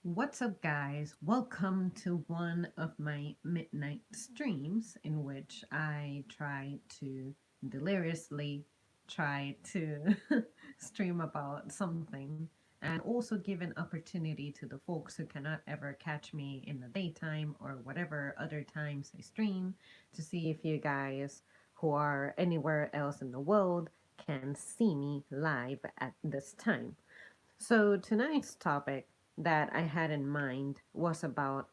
What's up, guys? Welcome to one of my midnight streams in which I try to deliriously try to stream about something and also give an opportunity to the folks who cannot ever catch me in the daytime or whatever other times I stream to see if you guys who are anywhere else in the world can see me live at this time. So tonight's topic that I had in mind was about,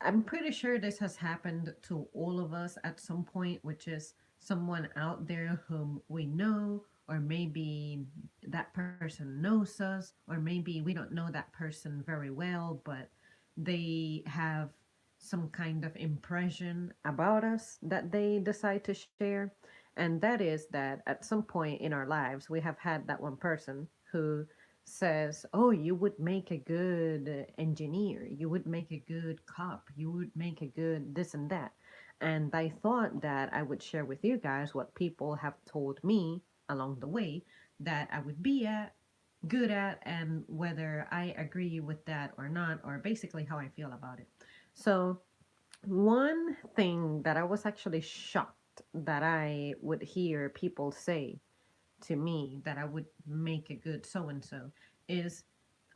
I'm pretty sure this has happened to all of us at some point, which is someone out there whom we know, or maybe that person knows us, or maybe we don't know that person very well, but they have some kind of impression about us that they decide to share. And that is that at some point in our lives, we have had that one person who says, "Oh, you would make a good engineer, you would make a good cop, you would make a good this and that." And I thought that I would share with you guys what people have told me along the way that I would be good at, and whether I agree with that or not, or basically how I feel about it. So, one thing that I was actually shocked that I would hear people say to me that I would make a good so and so is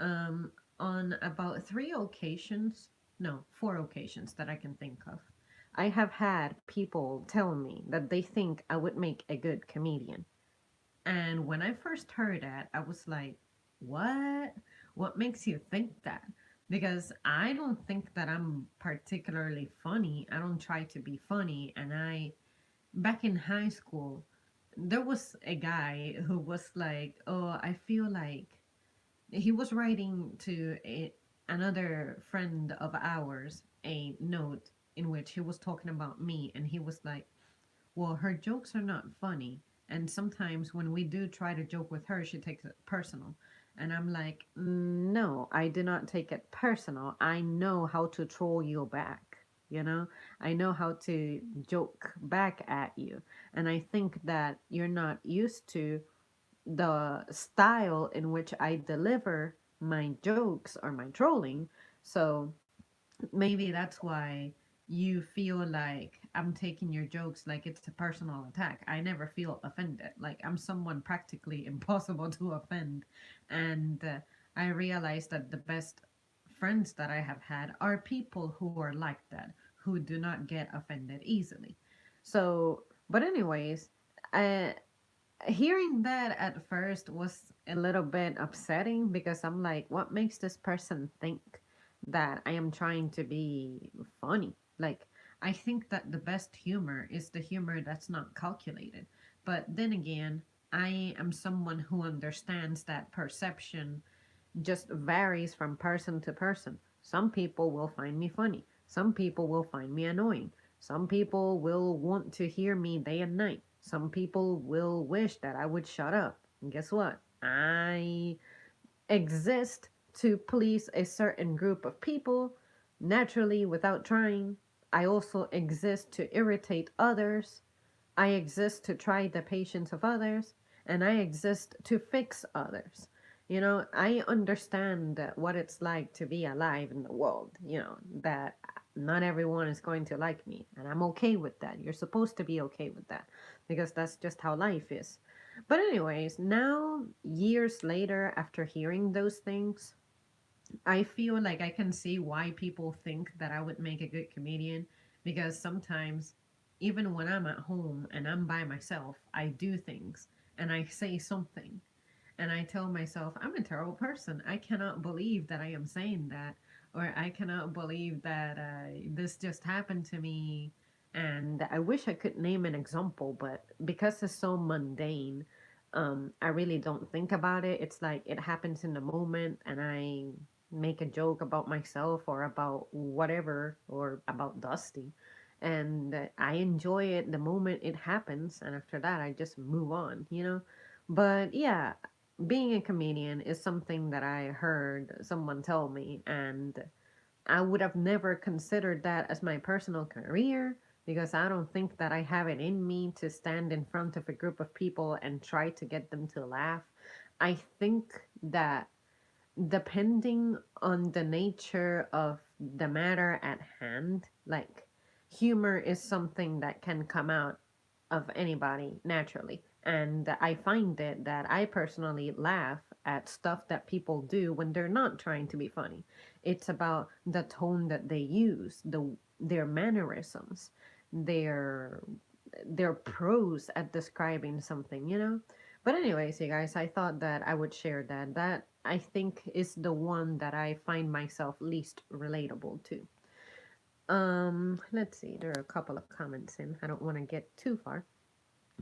um, on about three occasions, no, four occasions that I can think of. I have had people tell me that they think I would make a good comedian. And when I first heard that, I was like, what? What makes you think that? Because I don't think that I'm particularly funny. I don't try to be funny. And back in high school, there was a guy who was like, "Oh, I feel like," he was writing to another friend of ours a note in which he was talking about me, and he was like, "Well, her jokes are not funny, and sometimes when we do try to joke with her, she takes it personal." And I'm like, "No, I do not take it personal. I know how to troll you back. You know, I know how to joke back at you. And I think that you're not used to the style in which I deliver my jokes or my trolling. So maybe that's why you feel like I'm taking your jokes like it's a personal attack. I never feel offended. Like I'm someone practically impossible to offend." And I realized that the best friends that I have had are people who are like that, who do not get offended easily. So, but anyways, uh, hearing that at first was a little bit upsetting because I'm like, what makes this person think that I am trying to be funny? Like, I think that the best humor is the humor that's not calculated. But then again, I am someone who understands that perception just varies from person to person. Some people will find me funny. Some people will find me annoying. Some people will want to hear me day and night. Some people will wish that I would shut up. And guess what? I exist to please a certain group of people naturally without trying. I also exist to irritate others. I exist to try the patience of others, and I exist to fix others. You know, I understand what it's like to be alive in the world, that not everyone is going to like me, and I'm okay with that. You're supposed to be okay with that because that's just how life is. But, anyways, now, years later, after hearing those things, I feel like I can see why people think that I would make a good comedian because sometimes, even when I'm at home and I'm by myself, I do things and I say something and I tell myself, I'm a terrible person. I cannot believe that I am saying that, or I cannot believe that this just happened to me. And I wish I could name an example, but because it's so mundane, I really don't think about it. It's like it happens in the moment, and I make a joke about myself or about whatever or about Dusty. And I enjoy it the moment it happens, and after that, I just move on. But yeah, being a comedian is something that I heard someone tell me, and I would have never considered that as my personal career because I don't think that I have it in me to stand in front of a group of people and try to get them to laugh. I think that depending on the nature of the matter at hand, like humor is something that can come out of anybody naturally. And I find it that I personally laugh at stuff that people do when they're not trying to be funny. It's about the tone that they use, their mannerisms, their their prose at describing something, you know? But anyways, you guys, I thought that I would share that. That I think is the one that I find myself least relatable to. Let's see. There are a couple of comments in. I don't want to get too far.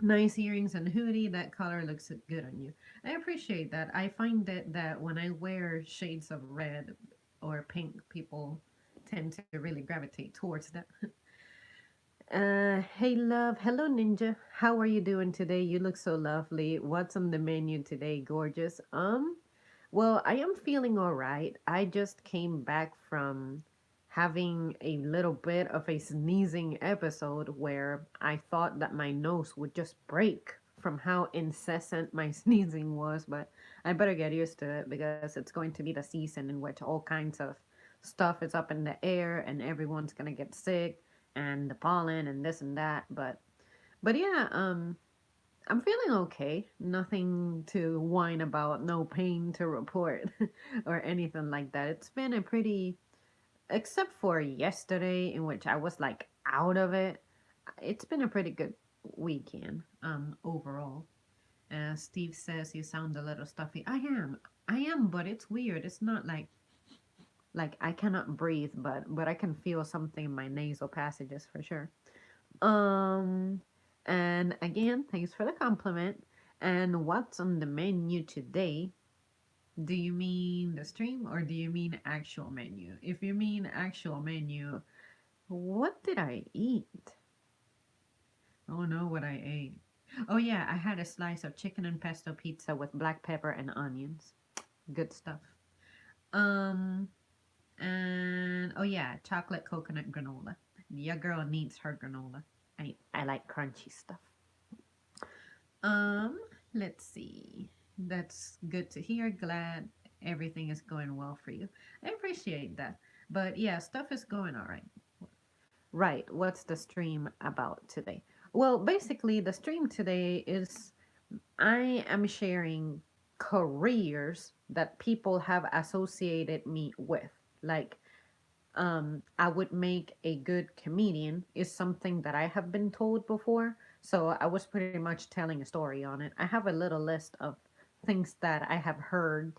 Nice earrings and hoodie. That color looks good on you. I appreciate that. I find that when I wear shades of red or pink, people tend to really gravitate towards that. Hey love. Hello Ninja. How are you doing today? You look so lovely. What's on the menu today, gorgeous? Well, I am feeling all right. I just came back from having a little bit of a sneezing episode where I thought that my nose would just break from how incessant my sneezing was, but I better get used to it because it's going to be the season in which all kinds of stuff is up in the air and everyone's gonna get sick and the pollen and this and that. But yeah, I'm feeling okay. Nothing to whine about, no pain to report or anything like that. It's been a pretty, except for yesterday in which I was like out of it, it's been a pretty good weekend overall. Steve says you sound a little stuffy. I am, but it's weird. It's not like I cannot breathe, but I can feel something in my nasal passages for sure. Um, and again, thanks for the compliment. And what's on the menu today? Do you mean the stream or do you mean actual menu? If you mean actual menu, what did I eat? Oh no, what I ate. Oh yeah, I had a slice of chicken and pesto pizza with black pepper and onions. Good stuff. Um, and oh yeah, chocolate coconut granola. Your girl needs her granola. I like crunchy stuff. Um, let's see. That's good to hear. Glad everything is going well for you. I appreciate that. But yeah, stuff is going all right. Right. What's the stream about today? Well, basically, the stream today is I am sharing careers that people have associated me with. Like, I would make a good comedian is something that I have been told before. So I was pretty much telling a story on it. I have a little list of things that I have heard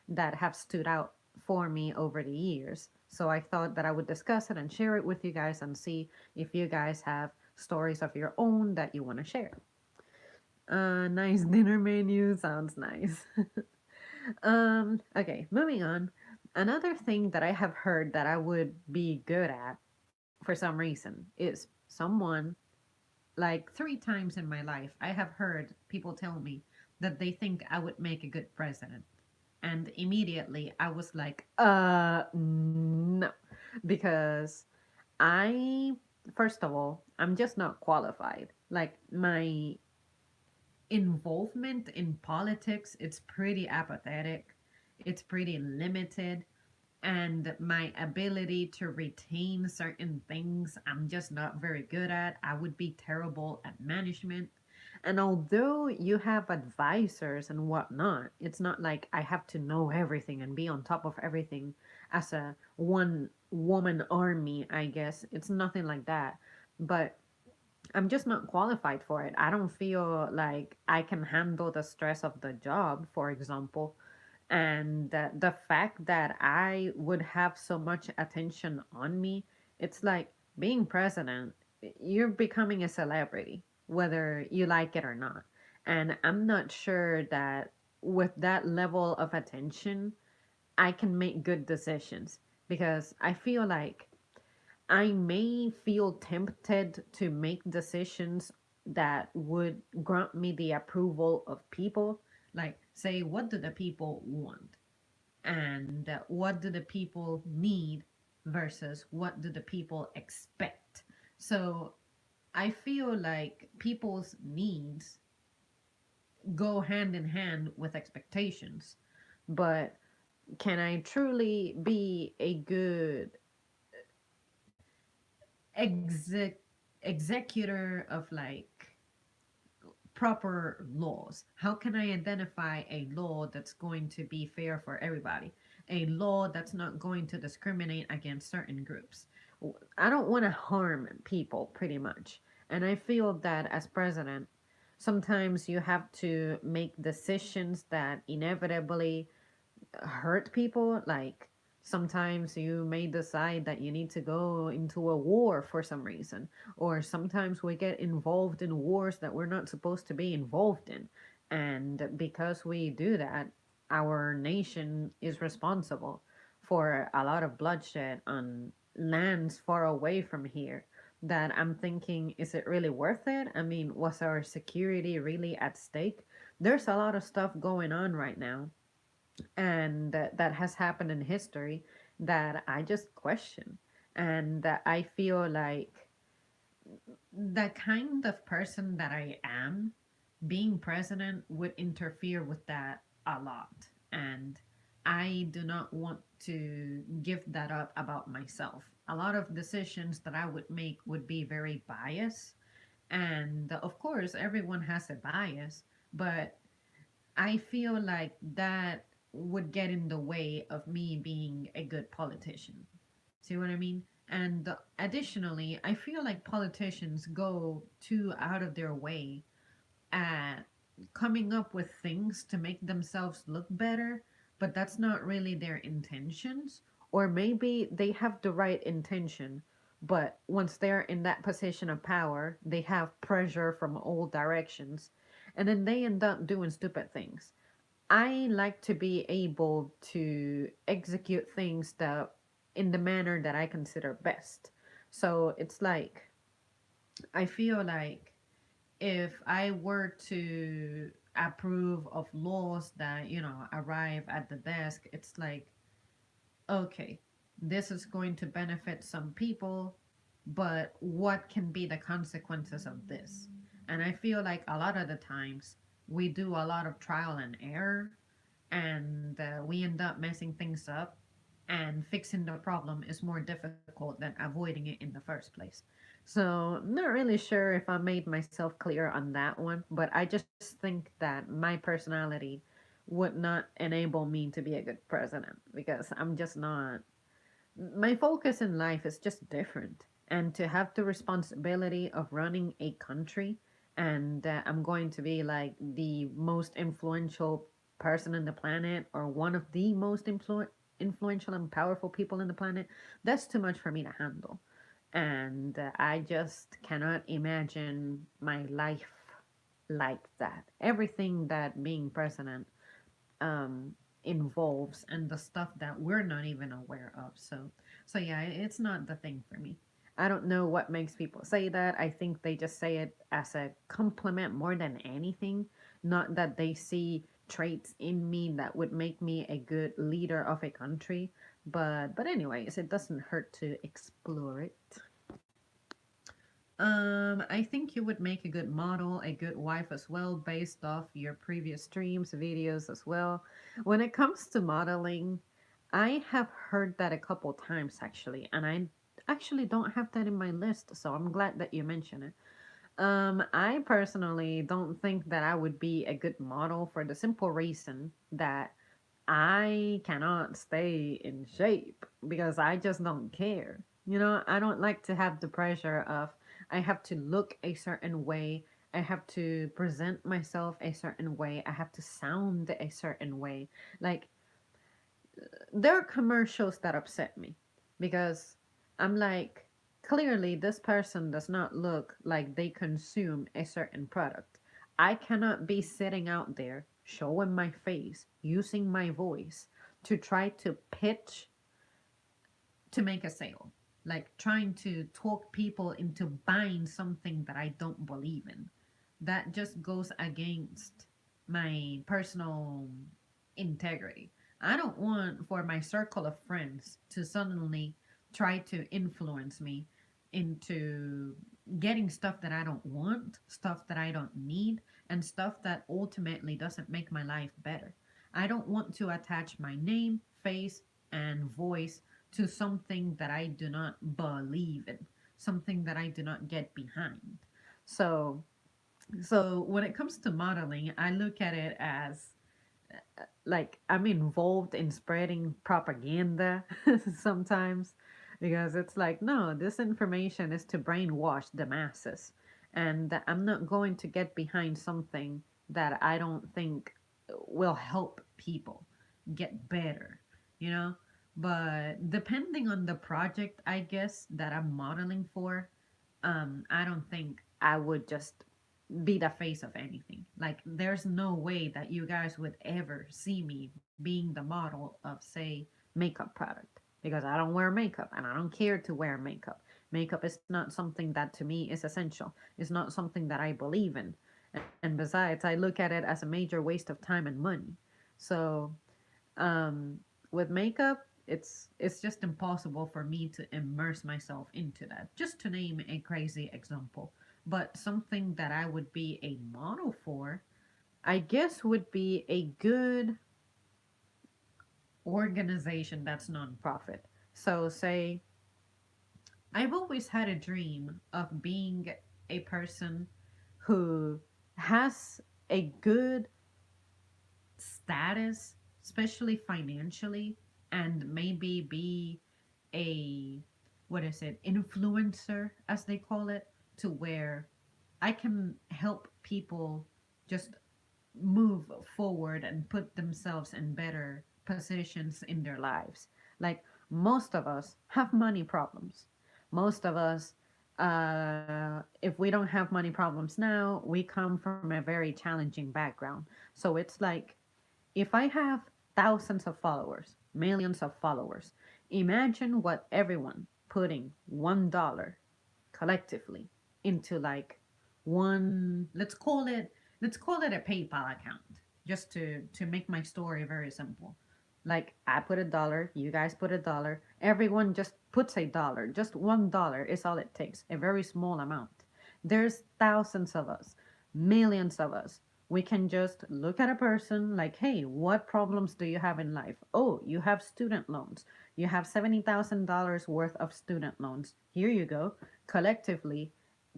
that have stood out for me over the years. So I thought that I would discuss it and share it with you guys and see if you guys have stories of your own that you want to share. Nice dinner menu sounds nice. Okay, moving on. Another thing that I have heard that I would be good at for some reason is someone like three times in my life I have heard people tell me that they think I would make a good president. And immediately I was like, no. Because I, first of all, I'm just not qualified. Like my involvement in politics, it's pretty apathetic. It's pretty limited, and my ability to retain certain things I'm just not very good at. I would be terrible at management. And although you have advisors and whatnot, it's not like I have to know everything and be on top of everything as a one woman army, I guess. It's nothing like that. But I'm just not qualified for it. I don't feel like I can handle the stress of the job, for example. And the fact that I would have so much attention on me, it's like being president, you're becoming a celebrity, whether you like it or not. And I'm not sure that with that level of attention, I can make good decisions because I feel like I may feel tempted to make decisions that would grant me the approval of people. Like, say, what do the people want? And what do the people need versus what do the people expect? So I feel like people's needs go hand in hand with expectations. But can I truly be a good exec executor of like proper laws? How can I identify a law that's going to be fair for everybody? A law that's not going to discriminate against certain groups. I don't want to harm people, pretty much. And I feel that as president, sometimes you have to make decisions that inevitably hurt people. Like sometimes you may decide that you need to go into a war for some reason, or sometimes we get involved in wars that we're not supposed to be involved in. And because we do that, our nation is responsible for a lot of bloodshed on lands far away from here. That I'm thinking, is it really worth it? I mean, was our security really at stake? There's a lot of stuff going on right now, and that has happened in history that I just question. And that I feel like the kind of person that I am, being president would interfere with that a lot. And I do not want to give that up about myself. A lot of decisions that I would make would be very biased. And of course, everyone has a bias, but I feel like that would get in the way of me being a good politician. See what I mean? And additionally, I feel like politicians go too out of their way at coming up with things to make themselves look better, but that's not really their intentions. Or maybe they have the right intention, but once they're in that position of power, they have pressure from all directions, and then they end up doing stupid things. I like to be able to execute things that in the manner that I consider best. So it's like I feel like if I were to approve of laws that, arrive at the desk, it's like, okay, this is going to benefit some people, but what can be the consequences of this? And I feel like a lot of the times we do a lot of trial and error, and we end up messing things up, and fixing the problem is more difficult than avoiding it in the first place. So not really sure if I made myself clear on that one, but I just think that my personality would not enable me to be a good president, because I'm just not, my focus in life is just different. And to have the responsibility of running a country, and I'm going to be like the most influential person on the planet, or one of the most influential and powerful people on the planet, that's too much for me to handle. And I just cannot imagine my life like that. Everything that being president um, involves, and the stuff that we're not even aware of. So yeah, it's not the thing for me. I don't know what makes people say that. I think they just say it as a compliment more than anything, not that they see traits in me that would make me a good leader of a country. But anyways, it doesn't hurt to explore it. I think you would make a good model, a good wife as well, based off your previous streams, videos as well. When it comes to modeling, I have heard that a couple times actually, and I actually don't have that in my list, so I'm glad that you mentioned it. I personally don't think that I would be a good model for the simple reason that I cannot stay in shape because I just don't care. I don't like to have the pressure of I have to look a certain way. I have to present myself a certain way. I have to sound a certain way. Like, there are commercials that upset me because I'm like, clearly, this person does not look like they consume a certain product. I cannot be sitting out there showing my face, using my voice to try to pitch to make a sale. Like trying to talk people into buying something that I don't believe in. That just goes against my personal integrity. I don't want for my circle of friends to suddenly try to influence me into getting stuff that I don't want, stuff that I don't need, and stuff that ultimately doesn't make my life better. I don't want to attach my name, face and voice to something that I do not believe in, something that I do not get behind. So, so when it comes to modeling, I look at it as like I'm involved in spreading propaganda sometimes, because it's like, no, this information is to brainwash the masses, and I'm not going to get behind something that I don't think will help people get better, you know. But depending on the project, I guess, that I'm modeling for, I don't think I would just be the face of anything. Like, there's no way that you guys would ever see me being the model of, say, makeup product, because I don't wear makeup and I don't care to wear makeup. Makeup is not something that to me is essential. It's not something that I believe in. And besides, I look at it as a major waste of time and money. So, um, with makeup, it's just impossible for me to immerse myself into that. Just to name a crazy example, but something that I would be a model for, I guess, would be a good organization that's nonprofit. So, say I've always had a dream of being a person who has a good status, especially financially, and maybe be a, what is it, influencer, as they call it, to where I can help people just move forward and put themselves in better positions in their lives. Like, most of us have money problems. Most of us, if we don't have money problems now, we come from a very challenging background. So it's like, if I have thousands of followers, millions of followers, imagine what everyone putting $1 collectively into, like, one, let's call it a PayPal account, just to make my story very simple. Like, I put $1, you guys put $1, everyone just puts $1. Just $1 is all it takes, a very small amount. There's thousands of us, millions of us. We can just look at a person like, hey, what problems do you have in life? Oh, you have student loans. You have $70,000 worth of student loans. Here you go. Collectively,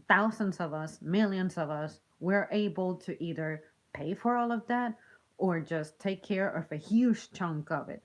thousands of us, millions of us, we're able to either pay for all of that or just take care of a huge chunk of it.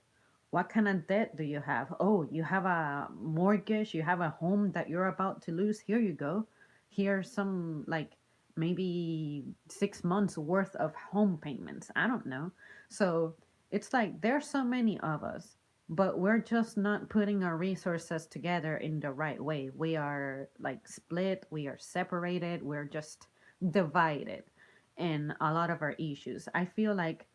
What kind of debt do you have? Oh, you have a mortgage, you have a home that you're about to lose. Here you go. Here's some, like, maybe 6 months worth of home payments. I don't know. So it's like there's so many of us, but we're just not putting our resources together in the right way. We are like split, we are separated, we're just divided in a lot of our issues. I feel like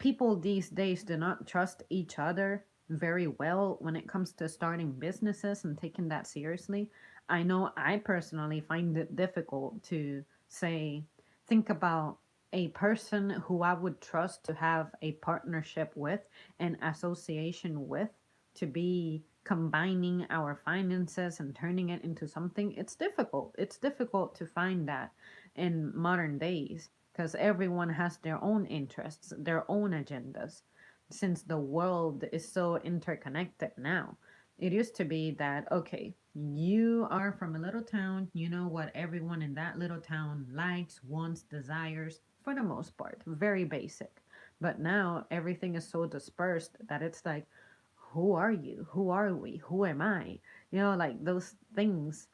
people these days do not trust each other very well when it comes to starting businesses and taking that seriously. I know I personally find it difficult to, say, think about a person who I would trust to have a partnership with, an association with, to be combining our finances and turning it into something. It's difficult. It's difficult to find that in modern days, because everyone has their own interests, their own agendas, since the world is so interconnected now. It used to be that, okay, you are from a little town, you know what everyone in that little town likes, wants, desires, for the most part, very basic. But now everything is so dispersed that it's like, who are you? Who are we? Who am I? You know, like those things.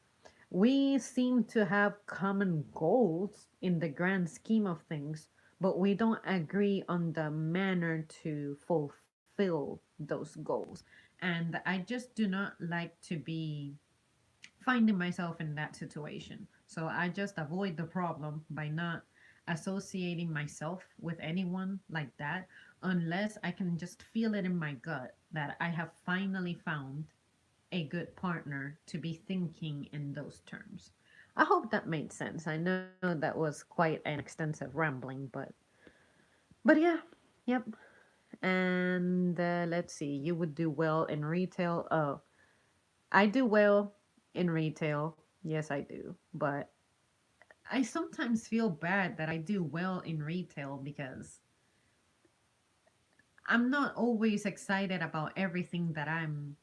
We seem to have common goals in the grand scheme of things, but we don't agree on the manner to fulfill those goals. And I just do not like to be finding myself in that situation. So I just avoid the problem by not associating myself with anyone like that, unless I can just feel it in my gut that I have finally found a good partner to be thinking in those terms. I hope that made sense. I know that was quite an extensive rambling, but yeah, yep. And let's see, you would do well in retail. Oh, I do well in retail. Yes, I do. But I sometimes feel bad that I do well in retail because I'm not always excited about everything that I'm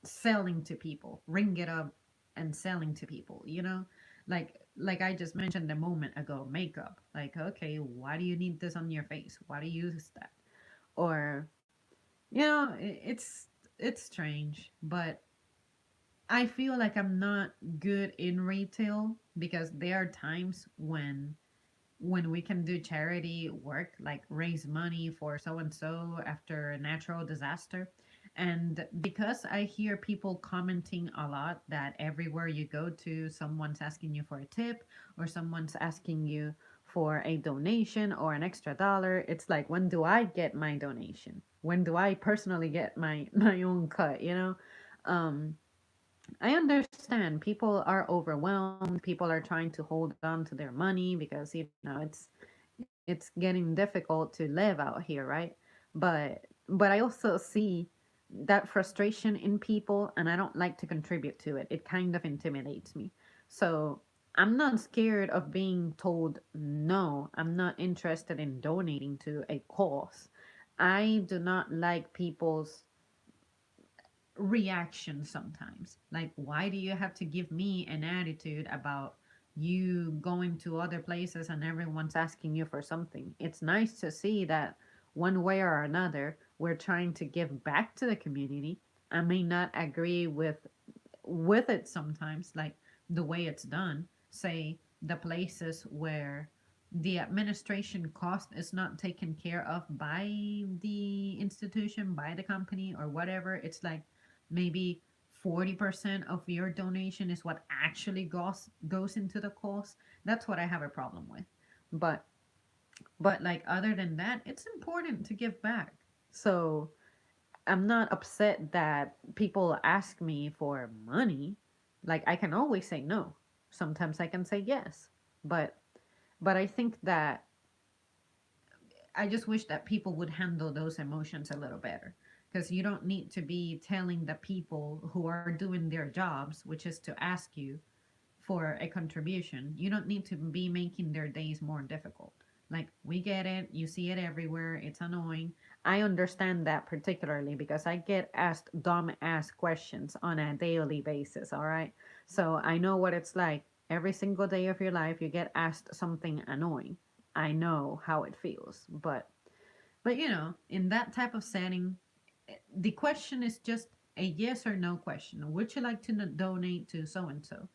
selling to people, ring it up and selling to people, you know? Like I just mentioned a moment ago, makeup. Like, okay, why do you need this on your face? Why do you use that? Or, you know, it's strange, but I feel like I'm not good in retail because there are times when we can do charity work, like raise money for so and so after a natural disaster. And because I hear people commenting a lot that everywhere you go to, someone's asking you for a tip or someone's asking you for a donation or an extra dollar, it's like, when do I get my donation? When do I personally get my own cut, you know? Um, I understand people are overwhelmed. People are trying to hold on to their money because it's getting difficult to live out here, right? But I also see that frustration in people, and I don't like to contribute to it. It kind of intimidates me. So I'm not scared of being told no. I'm not interested in donating to a cause. I do not like people's reaction sometimes. Like, why do you have to give me an attitude about you going to other places and everyone's asking you for something? It's nice to see that one way or another we're trying to give back to the community. I may not agree with it sometimes, like the way it's done. Say the places where the administration cost is not taken care of by the institution, by the company, or whatever. It's like maybe 40% of your donation is what actually goes into the cost. That's what I have a problem with. But like other than that, it's important to give back. So I'm not upset that people ask me for money. Like, I can always say no. Sometimes I can say yes. But I think that I just wish that people would handle those emotions a little better. Because you don't need to be telling the people who are doing their jobs, which is to ask you for a contribution, you don't need to be making their days more difficult. Like, we get it, you see it everywhere, it's annoying. I understand that particularly because I get asked dumb ass questions on a daily basis, all right? So I know what it's like. Every single day of your life, you get asked something annoying. I know how it feels, but you know, in that type of setting, the question is just a yes or no question. Would you like to donate to so and so?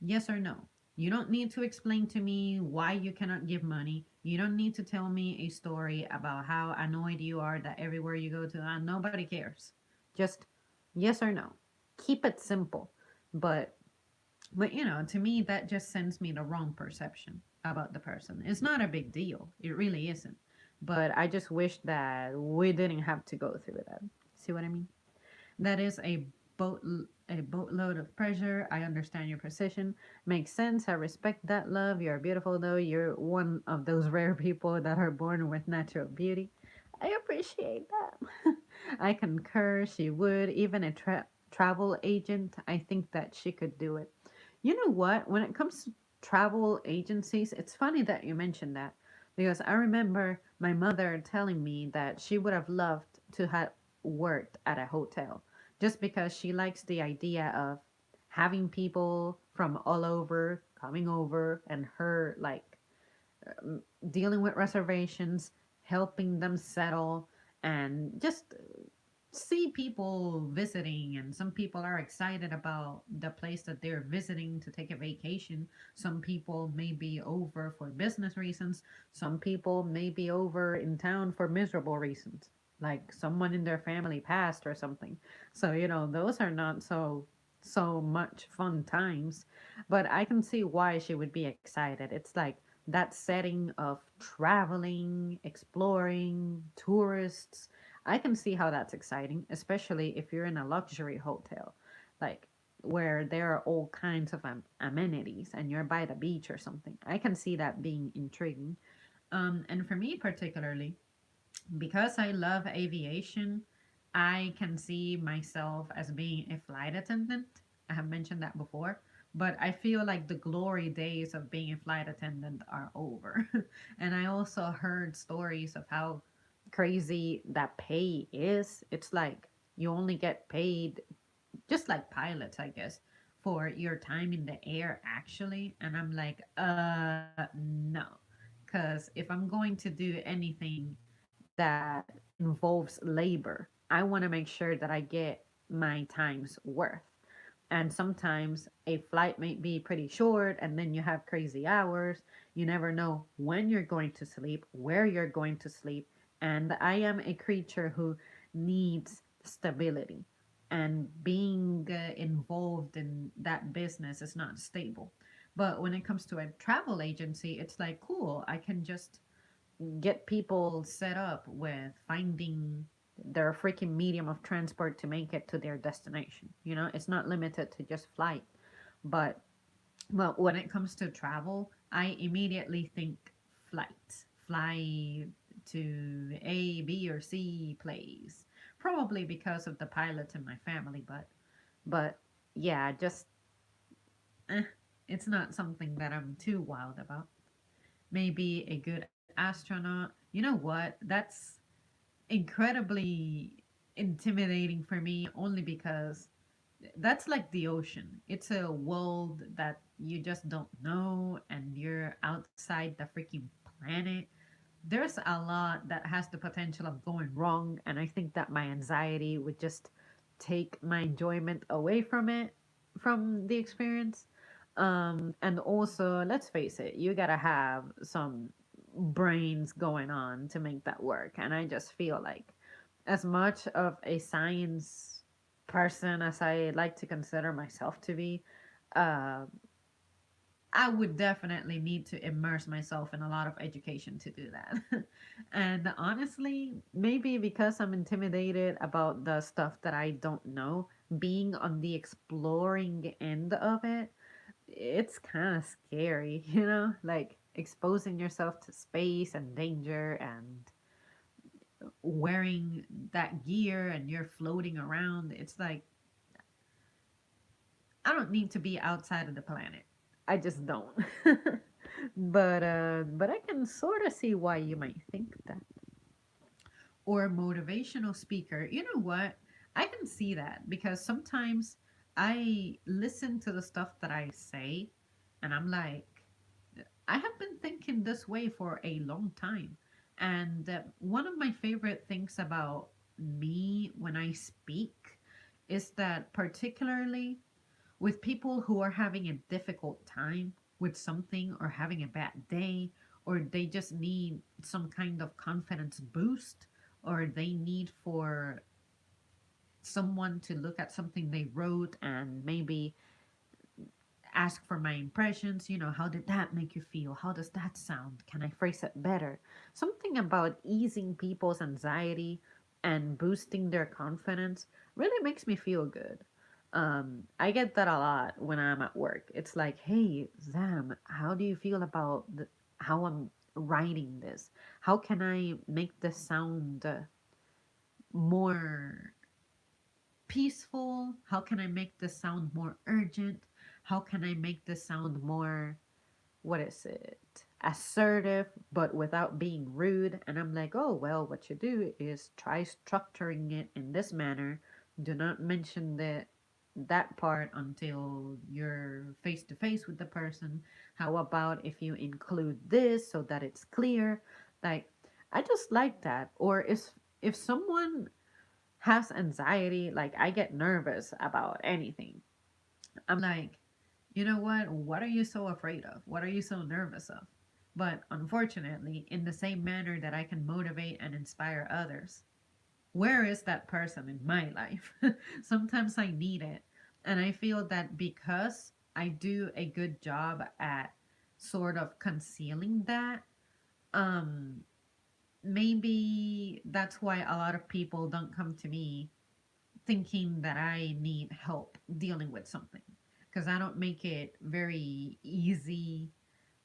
Yes or no. You don't need to explain to me why you cannot give money. You don't need to tell me a story about how annoyed you are that everywhere you go to, nobody cares. Just yes or no. Keep it simple. But you know, to me that just sends me the wrong perception about the person. It's not a big deal. It really isn't. But I just wish that we didn't have to go through that. See what I mean? That is boat a boatload of pressure. I understand your position. Makes sense. I respect that, love. You're beautiful though. You're one of those rare people that are born with natural beauty. I appreciate that. I concur. She would. Even a travel agent, I think that she could do it. You know what? When it comes to travel agencies, it's funny that you mentioned that because I remember my mother telling me that she would have loved to have worked at a hotel just because she likes the idea of having people from all over coming over and her like dealing with reservations, helping them settle, and just see people visiting. And some people are excited about the place that they're visiting to take a vacation. Some people may be over for business reasons. Some people may be over in town for miserable reasons, like someone in their family passed or something. So you know, those are not so much fun times. But I can see why she would be excited. It's like that setting of traveling, exploring, tourists. I can see how that's exciting, especially if you're in a luxury hotel, like where there are all kinds of amenities and you're by the beach or something. I can see that being intriguing. And for me particularly, because I love aviation, I can see myself as being a flight attendant. I have mentioned that before, but I feel like the glory days of being a flight attendant are over. And I also heard stories of how crazy that pay is. It's like you only get paid, just like pilots, I guess, for your time in the air actually. And I'm like, no. Because if I'm going to do anything that involves labor, I want to make sure that I get my time's worth. And sometimes a flight may be pretty short, and then you have crazy hours. You never know when you're going to sleep, where you're going to sleep. And I am a creature who needs stability. And being involved in that business is not stable. But when it comes to a travel agency, it's like, cool, I can just get people set up with finding their freaking medium of transport to make it to their destination. You know, it's not limited to just flight. But well, when it comes to travel, I immediately think flights. Fly to A, B, or C place. Probably because of the pilots in my family, but yeah, just eh, it's not something that I'm too wild about. Maybe a good astronaut. You know what? That's incredibly intimidating for me only because that's like the ocean. It's a world that you just don't know and you're outside the freaking planet. There's a lot that has the potential of going wrong, and I think that my anxiety would just take my enjoyment away from it, from the experience. And also, let's face it, you gotta have some brains going on to make that work. And I just feel like, as much of a science person as I like to consider myself to be, uh, I would definitely need to immerse myself in a lot of education to do that. And honestly, maybe because I'm intimidated about the stuff that I don't know, being on the exploring end of it, it's kind of scary, you know? Like exposing yourself to space and danger and wearing that gear and you're floating around. It's like, I don't need to be outside of the planet. I just don't. But I can sort of see why you might think that. Or motivational speaker. You know what? I can see that because sometimes I listen to the stuff that I say and I'm like, I have been thinking this way for a long time. And one of my favorite things about me when I speak is that, particularly with people who are having a difficult time with something or having a bad day, or they just need some kind of confidence boost, or they need for someone to look at something they wrote and maybe ask for my impressions. You know, how did that make you feel? How does that sound? Can I phrase it better? Something about easing people's anxiety and boosting their confidence really makes me feel good. I get that a lot when I'm at work. It's like, hey, Zam, how do you feel about how I'm writing this? How can I make this sound more peaceful? How can I make this sound more urgent? How can I make this sound more, what is it, assertive, but without being rude? And I'm like, oh, well, what you do is try structuring it in this manner. Do not mention that part until you're face to face with the person. How about if you include this so that it's clear? Like, I just like that. Or if someone has anxiety, like I get nervous about anything. I'm like, you know what? What are you so afraid of? What are you so nervous of? But unfortunately, in the same manner that I can motivate and inspire others, where is that person in my life? Sometimes I need it. And I feel that because I do a good job at sort of concealing that, um, maybe that's why a lot of people don't come to me thinking that I need help dealing with something, because I don't make it very easy,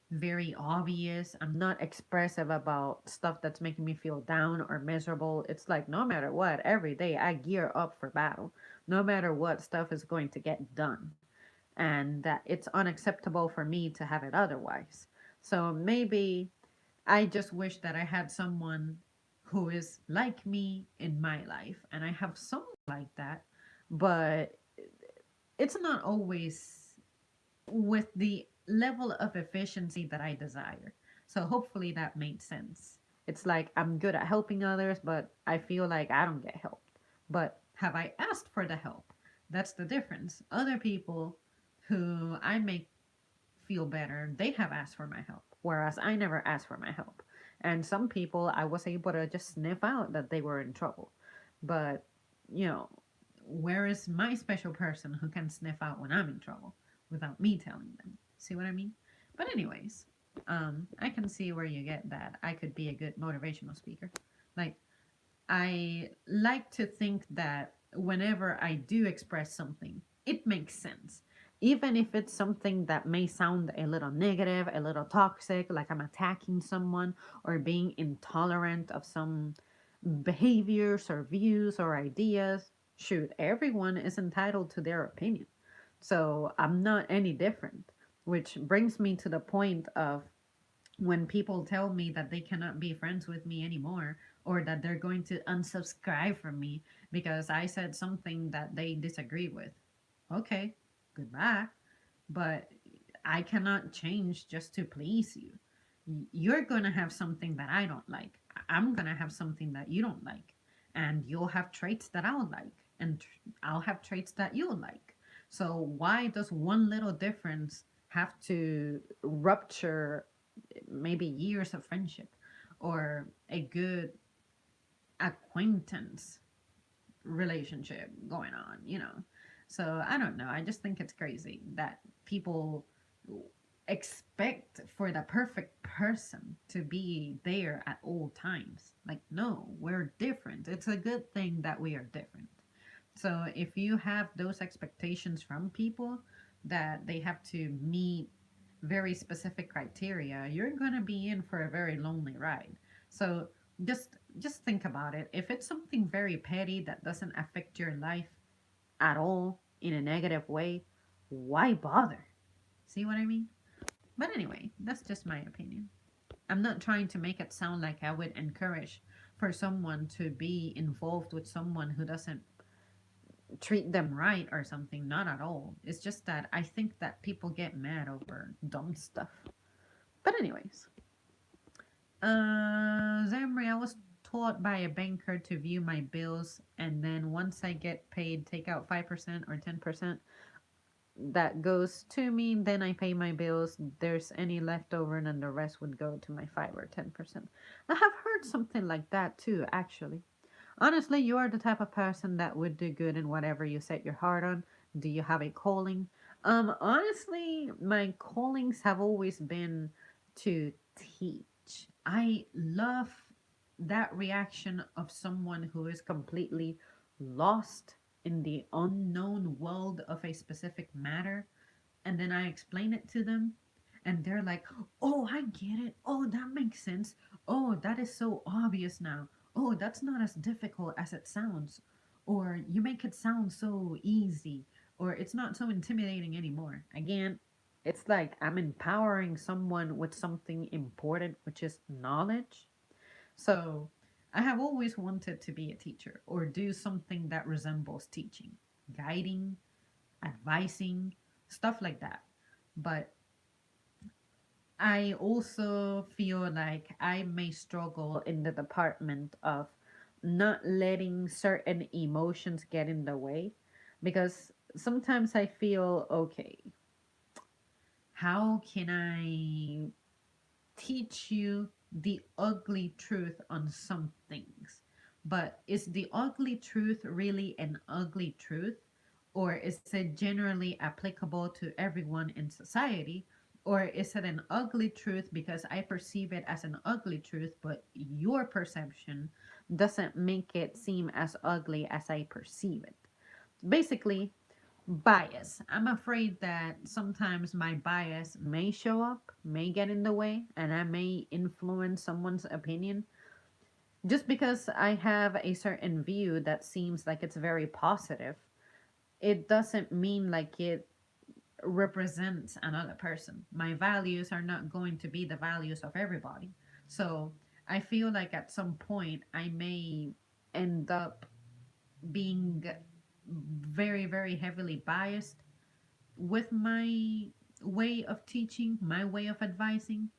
very obvious. I'm not expressive about stuff that's making me feel down or miserable. It's like no matter what, every day I gear up for battle. No matter what, stuff is going to get done. And that it's unacceptable for me to have it otherwise. So maybe I just wish that I had someone who is like me in my life, and I have someone like that, but it's not always with the level of efficiency that I desire. So hopefully that made sense. It's like I'm good at helping others, but I feel like I don't get helped. But have I asked for the help? That's the difference. Other people who I make feel better, they have asked for my help, whereas I never asked for my help. And some people, I was able to just sniff out that they were in trouble. But, you know, where is my special person who can sniff out when I'm in trouble without me telling them? See what I mean? But, anyways, I can see where you get that. I could be a good motivational speaker. Like, I like to think that whenever I do express something, it makes sense. Even if it's something that may sound a little negative, a little toxic, like I'm attacking someone or being intolerant of some behaviors or views or ideas, shoot, everyone is entitled to their opinion. So I'm not any different, which brings me to the point of when people tell me that they cannot be friends with me anymore or that they're going to unsubscribe from me because I said something that they disagree with. Okay, goodbye. But I cannot change just to please you. You're going to have something that I don't like. I'm going to have something that you don't like. And you'll have traits that I'll like. And I'll have traits that you'll like. So why does one little difference have to rupture maybe years of friendship or a good acquaintance relationship going on? So I don't know. I just think it's crazy that people expect for the perfect person to be there at all times. Like, no, we're different. It's a good thing that we are different. So if you have those expectations from people that they have to meet very specific criteria, you're going to be in for a very lonely ride. So just think about it. If it's something very petty that doesn't affect your life at all in a negative way, why bother? See what I mean? But anyway, that's just my opinion. I'm not trying to make it sound like I would encourage for someone to be involved with someone who doesn't treat them right or something. Not at all. It's just that I think that people get mad over dumb stuff. But anyways, Zamri, I was taught by a banker to view my bills and then once I get paid, take out 5% or 10% that goes to me, then I pay my bills. There's any leftover, and then the rest would go to my 5 or 10%. I have heard something like that too, actually. Honestly, you are the type of person that would do good in whatever you set your heart on. Do you have a calling? Honestly, my callings have always been to teach. I love that reaction of someone who is completely lost in the unknown world of a specific matter, and then I explain it to them, and they're like, "Oh, I get it. Oh, that makes sense. Oh, that is so obvious now. Oh, that's not as difficult as it sounds." Or you make it sound so easy, or it's not so intimidating anymore. Again, it's like I'm empowering someone with something important, which is knowledge. So I have always wanted to be a teacher or do something that resembles teaching, guiding, advising, stuff like that. But I also feel like I may struggle in the department of not letting certain emotions get in the way because sometimes I feel, okay, how can I teach you the ugly truth on some things? But is the ugly truth really an ugly truth? Or is it generally applicable to everyone in society? Or is it an ugly truth because I perceive it as an ugly truth, but your perception doesn't make it seem as ugly as I perceive it? Basically, bias. I'm afraid that sometimes my bias may show up, may get in the way, and I may influence someone's opinion just because I have a certain view that seems like it's very positive. It doesn't mean like it represents another person. My values are not going to be the values of everybody. So I feel like at some point I may end up being very, very heavily biased with my way of teaching, my way of advising,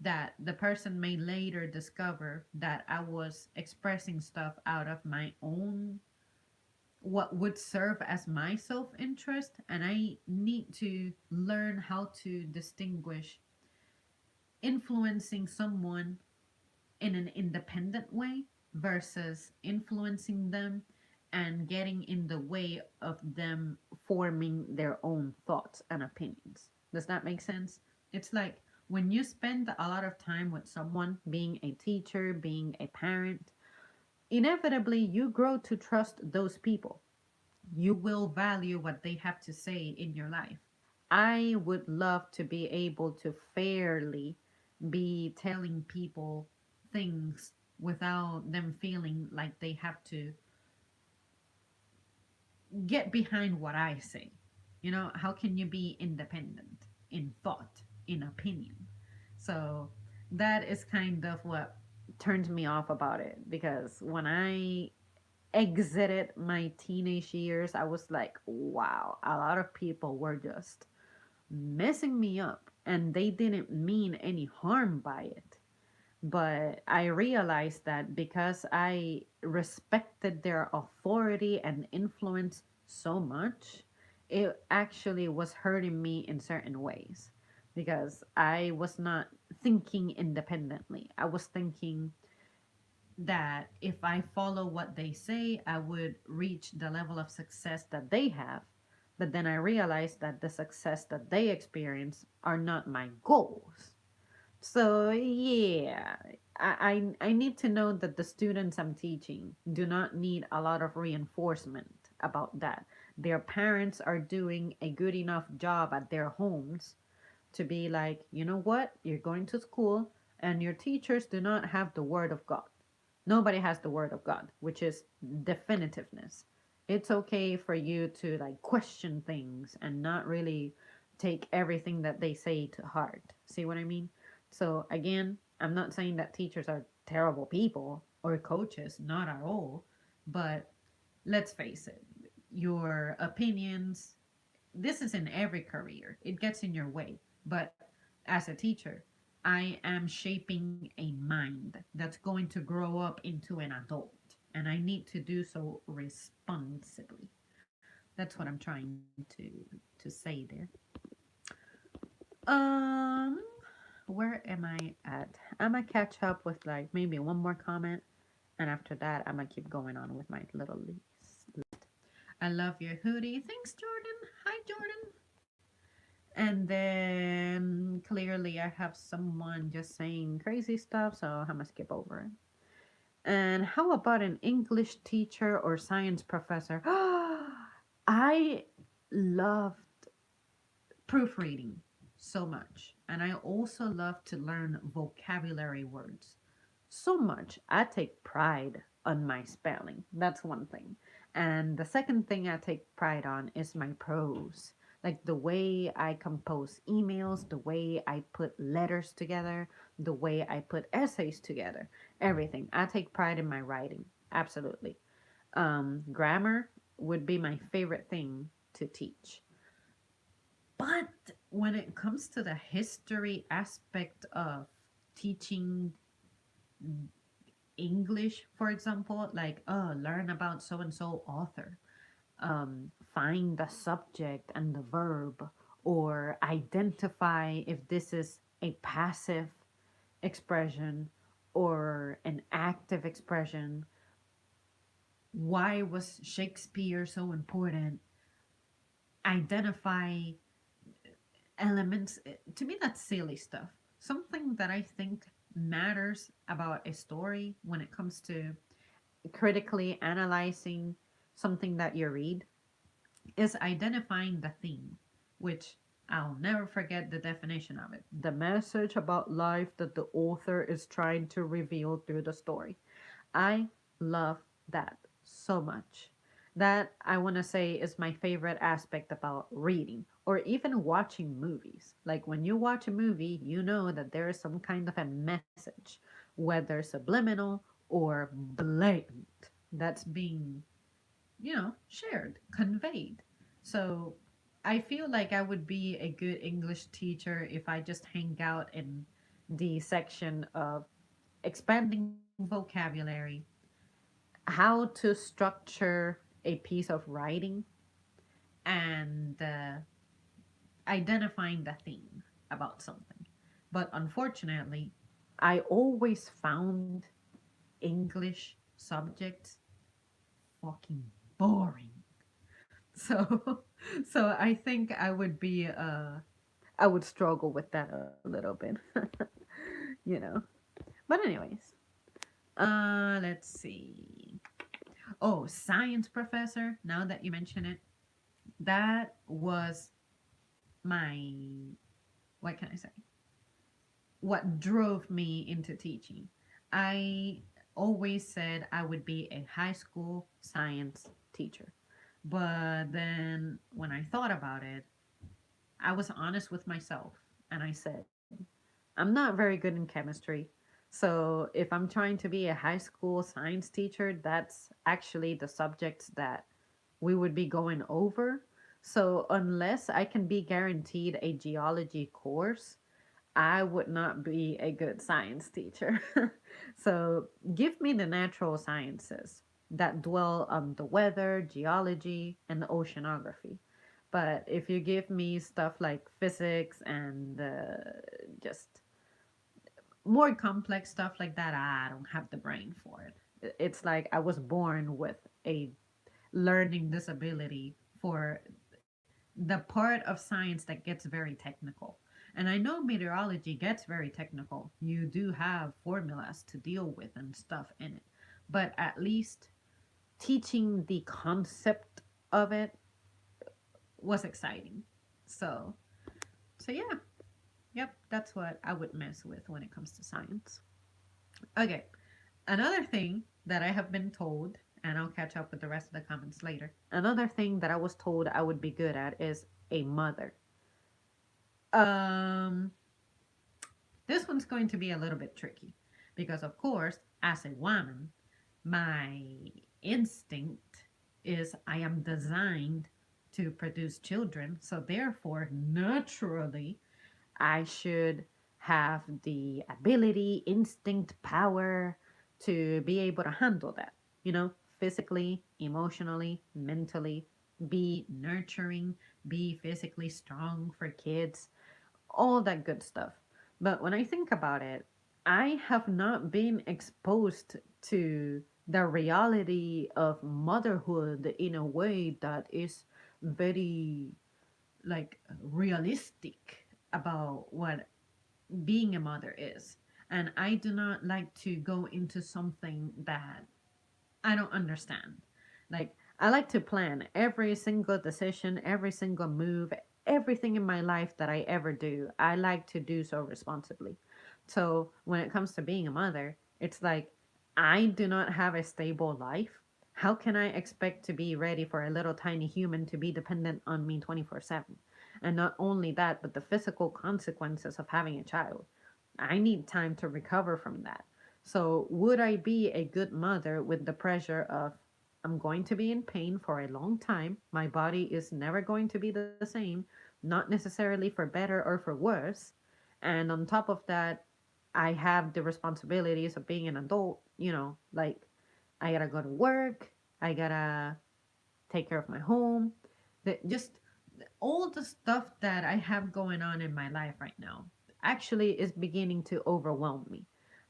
that the person may later discover that I was expressing stuff out of my own, what would serve as my self interest. And I need to learn how to distinguish influencing someone in an independent way versus influencing them and getting in the way of them forming their own thoughts and opinions. Does that make sense? It's like when you spend a lot of time with someone, being a teacher, being a parent, inevitably you grow to trust those people. You will value what they have to say in your life. I would love to be able to fairly be telling people things without them feeling like they have to get behind what I say. You know, how can you be independent in thought, in opinion? So that is kind of what turns me off about it, because when I exited my teenage years, I was like, wow, a lot of people were just messing me up and they didn't mean any harm by it. But I realized that because I respected their authority and influence so much, it actually was hurting me in certain ways, because I was not thinking independently. I was thinking that if I follow what they say, I would reach the level of success that they have. But then I realized that the success that they experience are not my goals. So yeah, I need to know that the students I'm teaching do not need a lot of reinforcement about that. Their parents are doing a good enough job at their homes to be like, you know what, you're going to school and your teachers do not have the word of God. Nobody has the word of God, which is definitiveness. It's okay for you to like question things and not really take everything that they say to heart. See what I mean? So again, I'm not saying that teachers are terrible people or coaches, not at all, but let's face it, your opinions, this is in every career. It gets in your way. But as a teacher, I am shaping a mind that's going to grow up into an adult. And I need to do so responsibly. That's what I'm trying to say there. Um, where am I at? I'm gonna catch up with like maybe one more comment, and after that, I'm gonna keep going on with my little list. I love your hoodie. Thanks, Jordan. Hi, Jordan. And then clearly, I have someone just saying crazy stuff, so I'm gonna skip over it. And how about an English teacher or science professor? I loved proofreading so much. And I also love to learn vocabulary words so much. I take pride on my spelling. That's one thing. And the second thing I take pride on is my prose. Like the way I compose emails, the way I put letters together, the way I put essays together, everything. I take pride in my writing. Absolutely. Grammar would be my favorite thing to teach. But when it comes to the history aspect of teaching English, for example, like, oh, learn about so and so author, find the subject and the verb, or identify if this is a passive expression or an active expression. Why was Shakespeare so important? Identify elements. To me, that's silly stuff. Something that I think matters about a story when it comes to critically analyzing something that you read is identifying the theme, which I'll never forget the definition of it. The message about life that the author is trying to reveal through the story. I love that so much. That I want to say is my favorite aspect about reading or even watching movies. Like when you watch a movie, you know that there is some kind of a message, whether subliminal or blatant, that's being, shared, conveyed. So I feel like I would be a good English teacher if I just hang out in the section of expanding vocabulary, how to structure a piece of writing, and identifying the theme about something. But unfortunately, I always found English subjects fucking boring. So so I think I would struggle with that a little bit. you know. But anyways, let's see. Oh, science professor, now that you mention it, that was my, what can I say? What drove me into teaching. I always said I would be a high school science teacher. But then when I thought about it, I was honest with myself and I said, I'm not very good in chemistry. So if I'm trying to be a high school science teacher, that's actually the subjects that we would be going over. So unless I can be guaranteed a geology course, I would not be a good science teacher. So give me the natural sciences that dwell on the weather, geology, and the oceanography. But if you give me stuff like physics and just more complex stuff like that, I don't have the brain for it. It's like I was born with a learning disability for the part of science that gets very technical. And I know meteorology gets very technical. You do have formulas to deal with and stuff in it. But at least teaching the concept of it was exciting. So, so yeah. Yep, that's what I would mess with when it comes to science. Okay, another thing that I have been told, and I'll catch up with the rest of the comments later. Another thing that I was told I would be good at is a mother. Um, this one's going to be a little bit tricky because, of course, as a woman, my instinct is I am designed to produce children. So, therefore, naturally, I should have the ability, instinct, power to be able to handle that, physically, emotionally, mentally, be nurturing, be physically strong for kids, all that good stuff. But when I think about it, I have not been exposed to the reality of motherhood in a way that is very like realistic about what being a mother is. And I do not like to go into something that I don't understand. Like, I like to plan every single decision, every single move, everything in my life that I ever do. I like to do so responsibly. So, when it comes to being a mother, it's like I do not have a stable life. How can I expect to be ready for a little tiny human to be dependent on me 24/7? And not only that, but the physical consequences of having a child. I need time to recover from that. So, would I be a good mother with the pressure of I'm going to be in pain for a long time? My body is never going to be the same, not necessarily for better or for worse. And on top of that, I have the responsibilities of being an adult, like I gotta go to work, I gotta take care of my home, just all the stuff that I have going on in my life right now actually is beginning to overwhelm me.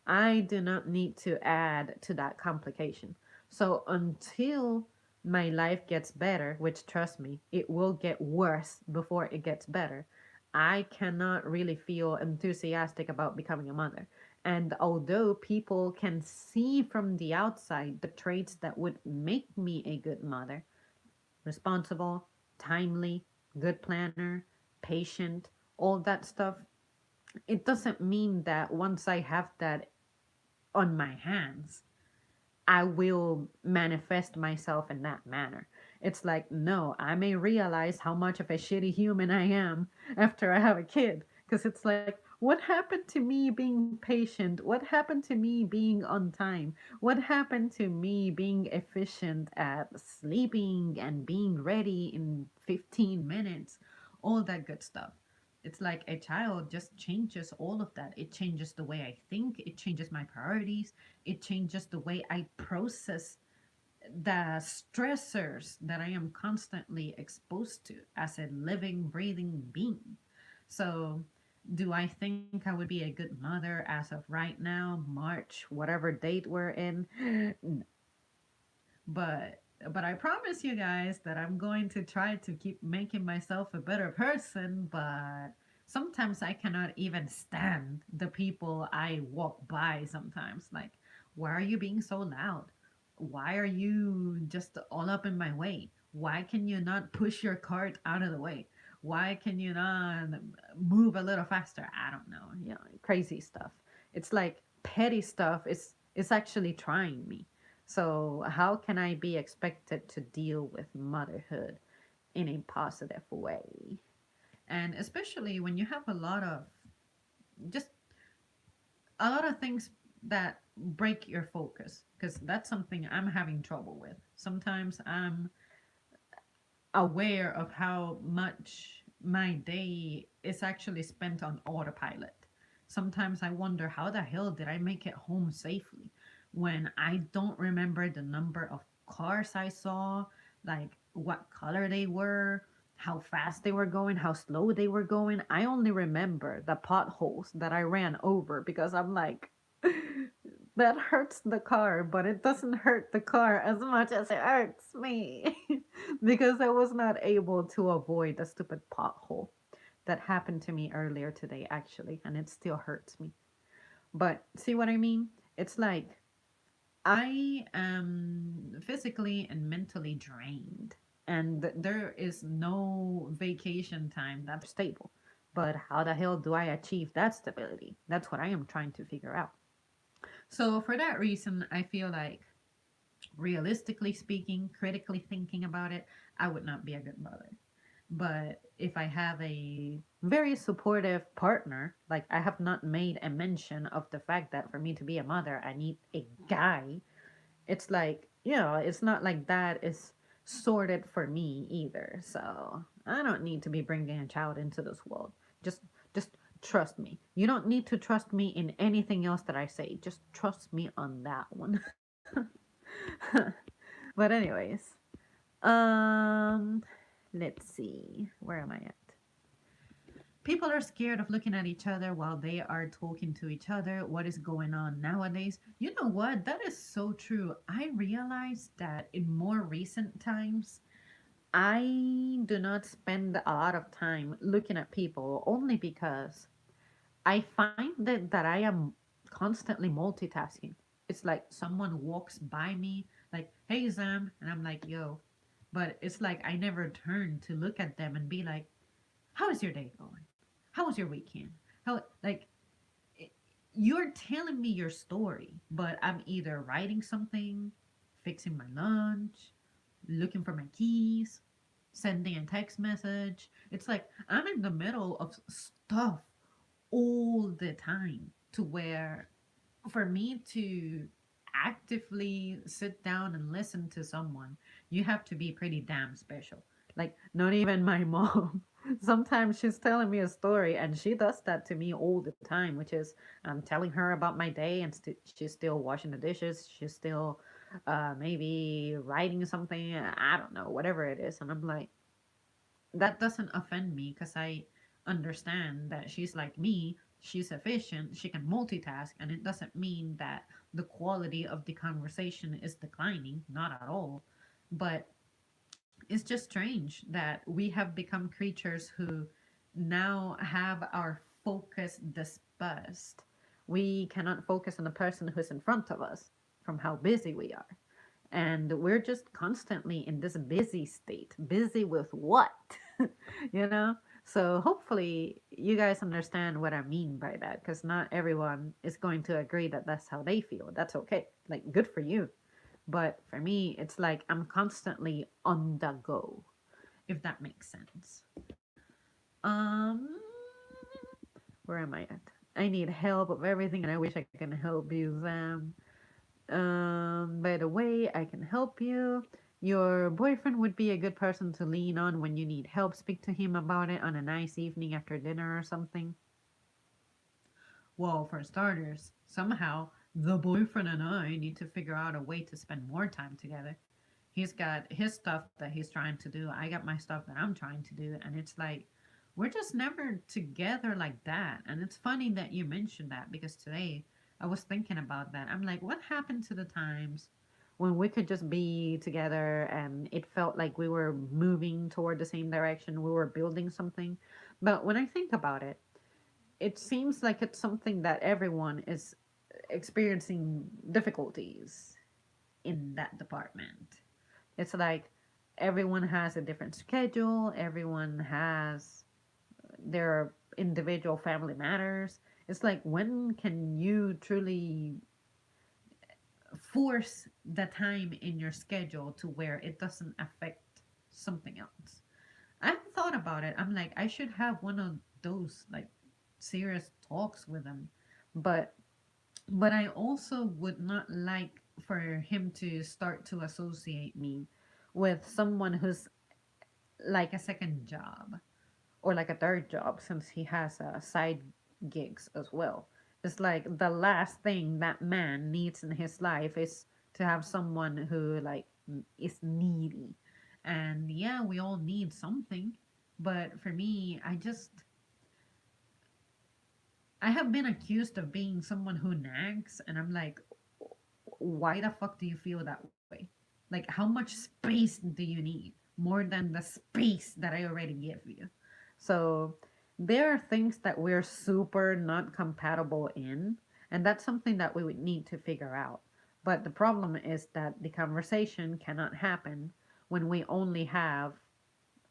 I do not need to add to that complication. So until my life gets better, which trust me, it will get worse before it gets better, I cannot really feel enthusiastic about becoming a mother. And although people can see from the outside the traits that would make me a good mother, responsible, timely, good planner, patient, all that stuff, it doesn't mean that once I have that on my hands, I will manifest myself in that manner. It's like, no, I may realize how much of a shitty human I am after I have a kid. Because it's like, What happened to me being patient? What happened to me being on time? What happened to me being efficient at sleeping and being ready in 15 minutes? All that good stuff. It's like a child just changes all of that. It changes the way I think, it changes my priorities, it changes the way I process the stressors that I am constantly exposed to as a living, breathing being. So, do I think I would be a good mother as of right now, March, whatever date we're in? But I promise you guys that I'm going to try to keep making myself a better person, but sometimes I cannot even stand the people I walk by sometimes. Like, why are you being so loud? Why are you just all up in my way? Why can you not push your cart out of the way? Why can you not move a little faster? I don't know. Crazy stuff. It's like petty stuff. It's actually trying me. So, how can I be expected to deal with motherhood in a positive way? And especially when you have just a lot of things that break your focus, because that's something I'm having trouble with. Sometimes I'm aware of how much my day is actually spent on autopilot. Sometimes I wonder, how the hell did I make it home safely when I don't remember the number of cars I saw, like what color they were, how fast they were going, how slow they were going. I only remember the potholes that I ran over because I'm like, that hurts the car, but it doesn't hurt the car as much as it hurts me because I was not able to avoid the stupid pothole that happened to me earlier today, actually, and it still hurts me. But see what I mean? It's like I am physically and mentally drained, and there is no vacation time that's stable. But how the hell do I achieve that stability? That's what I am trying to figure out. So, for that reason, I feel like, realistically speaking, critically thinking about it, I would not be a good mother. But if I have a very supportive partner, like I have not made a mention of the fact that for me to be a mother, I need a guy. It's like, it's not like that is sorted for me either. So I don't need to be bringing a child into this world. Just trust me. You don't need to trust me in anything else that I say. Just trust me on that one. But anyways, um, let's see. Where am I at? People are scared of looking at each other while they are talking to each other. What is going on nowadays? You know what? That is so true. I realized that in more recent times, I do not spend a lot of time looking at people only because I find that I am constantly multitasking. It's like someone walks by me, like, hey, Zam, and I'm like, yo. But it's like I never turn to look at them and be like, how is your day going? How was your weekend? How, like, it- you're telling me your story, but I'm either writing something, fixing my lunch, looking for my keys, sending a text message. It's like I'm in the middle of stuff all the time, to where for me to actively sit down and listen to someone, you have to be pretty damn special. Like, not even my mom. Sometimes she's telling me a story, and she does that to me all the time, which is I'm telling her about my day, and she's still washing the dishes. She's still maybe writing something. I don't know, whatever it is. And I'm like, that doesn't offend me because I understand that she's like me. She's efficient, she can multitask, and it doesn't mean that the quality of the conversation is declining, not at all. But it's just strange that we have become creatures who now have our focus dispersed. We cannot focus on the person who's in front of us from how busy we are. And we're just constantly in this busy state. Busy with what? you know? So hopefully you guys understand what I mean by that, because not everyone is going to agree that that's how they feel. That's okay. Like, good for you. But for me, it's like I'm constantly on the go, if that makes sense. Um, Where am I at? I need help of everything, and I wish I can help you, Sam. By the way, I can help you. Your boyfriend would be a good person to lean on when you need help. Speak to him about it on a nice evening after dinner or something. Well, for starters, somehow the boyfriend and I need to figure out a way to spend more time together. He's got his stuff that he's trying to do. I got my stuff that I'm trying to do. And it's like, we're just never together like that. And it's funny that you mentioned that because today I was thinking about that. I'm like, what happened to the times When we could just be together and it felt like we were moving toward the same direction, we were building something. But when I think about it, it seems like it's something that everyone is experiencing difficulties in that department. It's like everyone has a different schedule, everyone has their individual family matters. It's like, when can you truly force the time in your schedule to where it doesn't affect something else? I've thought about it. I'm like, I should have one of those like serious talks with him. But I also would not like for him to start to associate me with someone who's like a second job. or like a third job, since he has side gigs as well. It's like the last thing that man needs in his life is to have someone who like is needy. And yeah, we all need something. But for me, I have been accused of being someone who nags, and I'm like, why the fuck do you feel that way? Like, how much space do you need? More than the space that I already give you. So there are things that we're super not compatible in, and that's something that we would need to figure out. But the problem is that the conversation cannot happen when we only have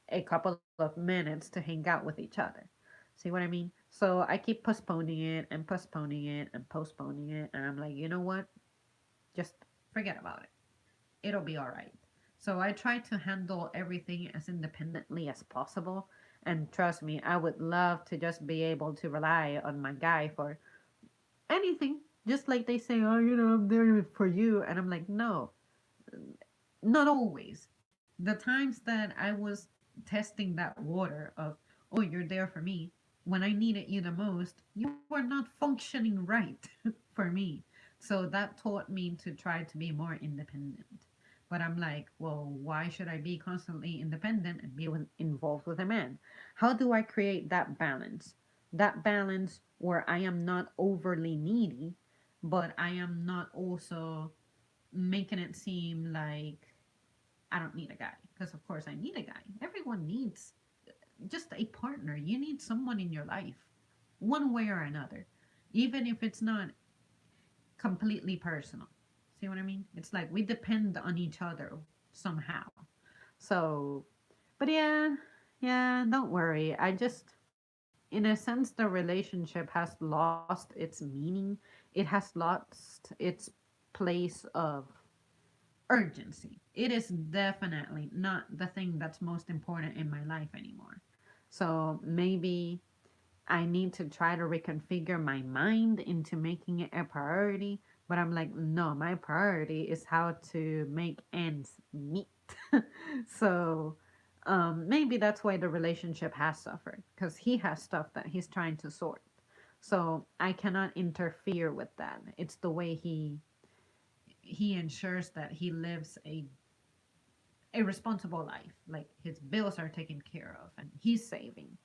a couple of minutes to hang out with each other. See what I mean? So I keep postponing it and postponing it and postponing it, and I'm like, you know what? Just Forget about it. It'll be all right. So I try to handle everything as independently as possible. and trust me, I would love to just be able to rely on my guy for anything. Just like they say, oh, I'm there for you. And I'm like, no, Not always. The times that I was testing that water of, oh, you're there for me, when I needed you the most, you were not functioning right for me. So that taught me to try to be more independent. But I'm like, well, why should I be constantly independent and be involved with a man. How do I create that balance? That balance where I am not overly needy, but I am not also making it seem like I don't need a guy. Because, of course, I need a guy. Everyone needs just a partner. You need someone in your life, one way or another, even if it's not completely personal. See what I mean? It's like we depend on each other somehow. so, but yeah, don't worry. In a sense, the relationship has lost its meaning. It has lost its place of Urgency. It is definitely not the thing that's most important in my life anymore. so maybe I need to try to reconfigure my mind into making it a priority. But I'm like, no, my priority is how to make ends meet. So maybe that's why the relationship has suffered, because he has stuff that he's trying to sort. So I cannot interfere with that. It's the way He ensures that he lives a responsible life. Like his bills are taken care of and he's saving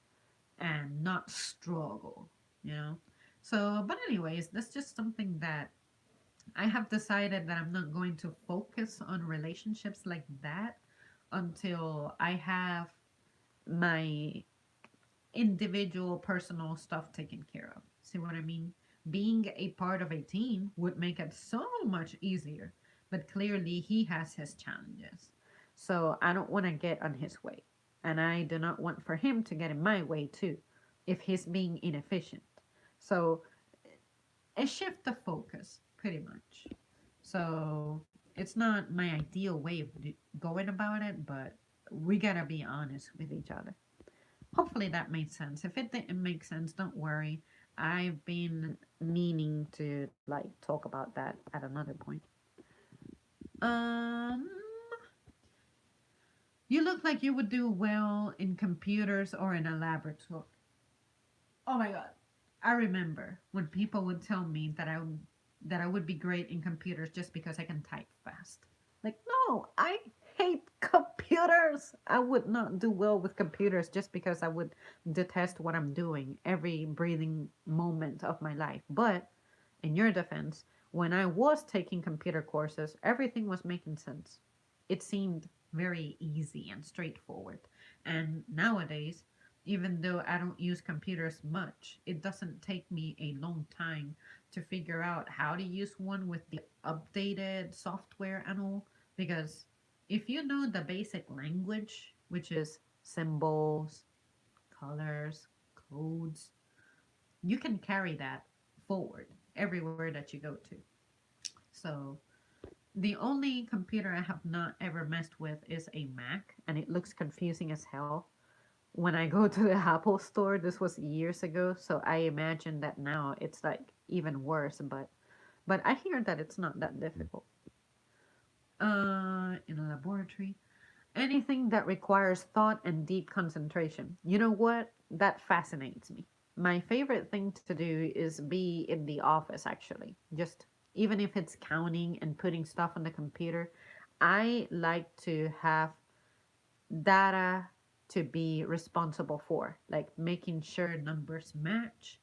and not struggle, you know? So, but anyways, that's just something that I have decided that I'm not going to focus on relationships like that until I have my individual personal stuff taken care of. See what I mean? Being a part of a team would make it so much easier, but clearly he has his challenges. so I don't want to get on his way. And I do not want for him to get in my way too, if he's being inefficient. So A shift of focus, pretty much. So it's not my ideal way of going about it, but we gotta be honest with each other. Hopefully that made sense. If it didn't make sense, don't worry. I've been meaning to like talk about that at another point. Um, you look like you would do well in computers or in a laboratory. Oh my god. I remember when people would tell me that I would be great in computers just because I can type fast. Like, no, I hate computers. I would not do well with computers just because I would detest what I'm doing every breathing moment of my life. But in your defense, when I was taking computer courses, everything was making sense. It seemed Very easy and straightforward. And nowadays, even though I don't use computers much, it doesn't take me a long time to figure out how to use one with the updated software and all. Because if you know the basic language, which is symbols. colors, codes, you can carry that forward everywhere that you go to. So the only computer I have not ever messed with is a Mac. And it looks confusing as hell. When I go to the Apple store, this was years ago, so I imagine that now it's like even worse, but I hear that it's not that difficult. In a laboratory. Anything that requires thought and deep concentration. You know what? That fascinates me. My favorite thing to do is be in the office actually. Just even if it's counting and putting stuff on the computer, I like to have data to be responsible for, like making sure Numbers match.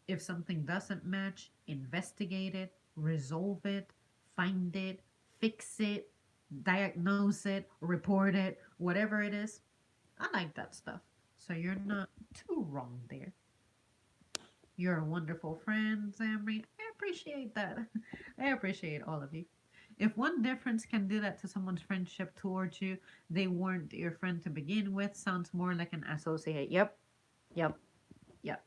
If something doesn't match, investigate it, resolve it, find it, fix it, diagnose it, report it, whatever it is. I like that stuff. So you're not too wrong there. You're a wonderful friend, Zamreen. I appreciate that. I appreciate all of you. If one difference can do that to someone's friendship towards you, they weren't your friend to begin with, sounds more like an associate. Yep, yep. yeah.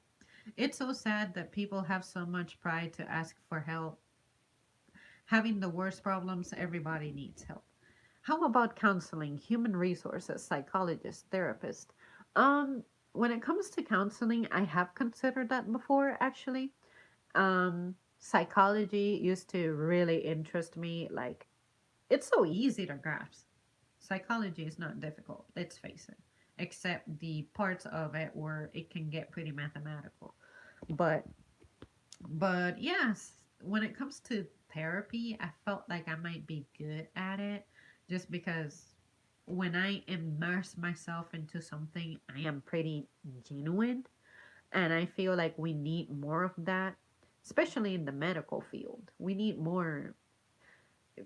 It's so sad that people have so much pride to ask for help. Having the worst problems, everybody needs help. How about counseling, human resources, psychologist, therapist? Um, when it comes to counseling, I have considered that before actually. Psychology used to really interest me. Like, It's so easy to grasp. Psychology is not difficult, let's face it, except the parts of it where it can get pretty mathematical. but But yes, when it comes to therapy, I felt like I might be good at it just because when I immerse myself into something, I I am am pretty genuine, and I feel like we need more of that, especially in the medical field. We need more.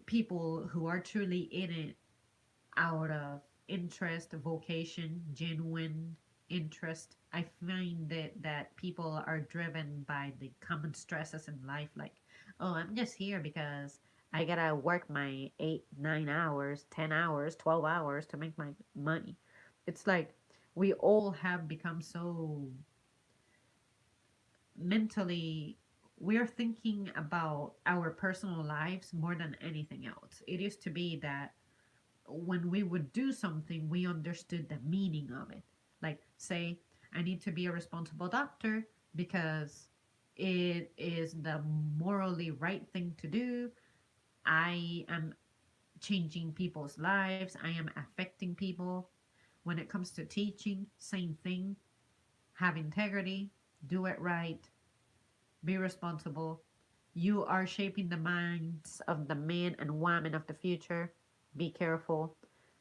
people who are truly in it out of interest, vocation, genuine interest. I find that people are driven by the common stresses in life, like, oh, I'm just here because I gotta work my 8, 9 hours, 10 hours, 12 hours to make my money. It's like, we all have become so mentally, we're thinking about our personal lives more than anything else. It used to be that when we would do something, we understood the meaning of it. Like, say, I need to be a responsible doctor because it is the morally right thing to do. I am changing people's lives, I am affecting people. When it comes to teaching, same thing. Have integrity, do it right, be responsible. You are shaping the minds of the men and women of the future. Be careful.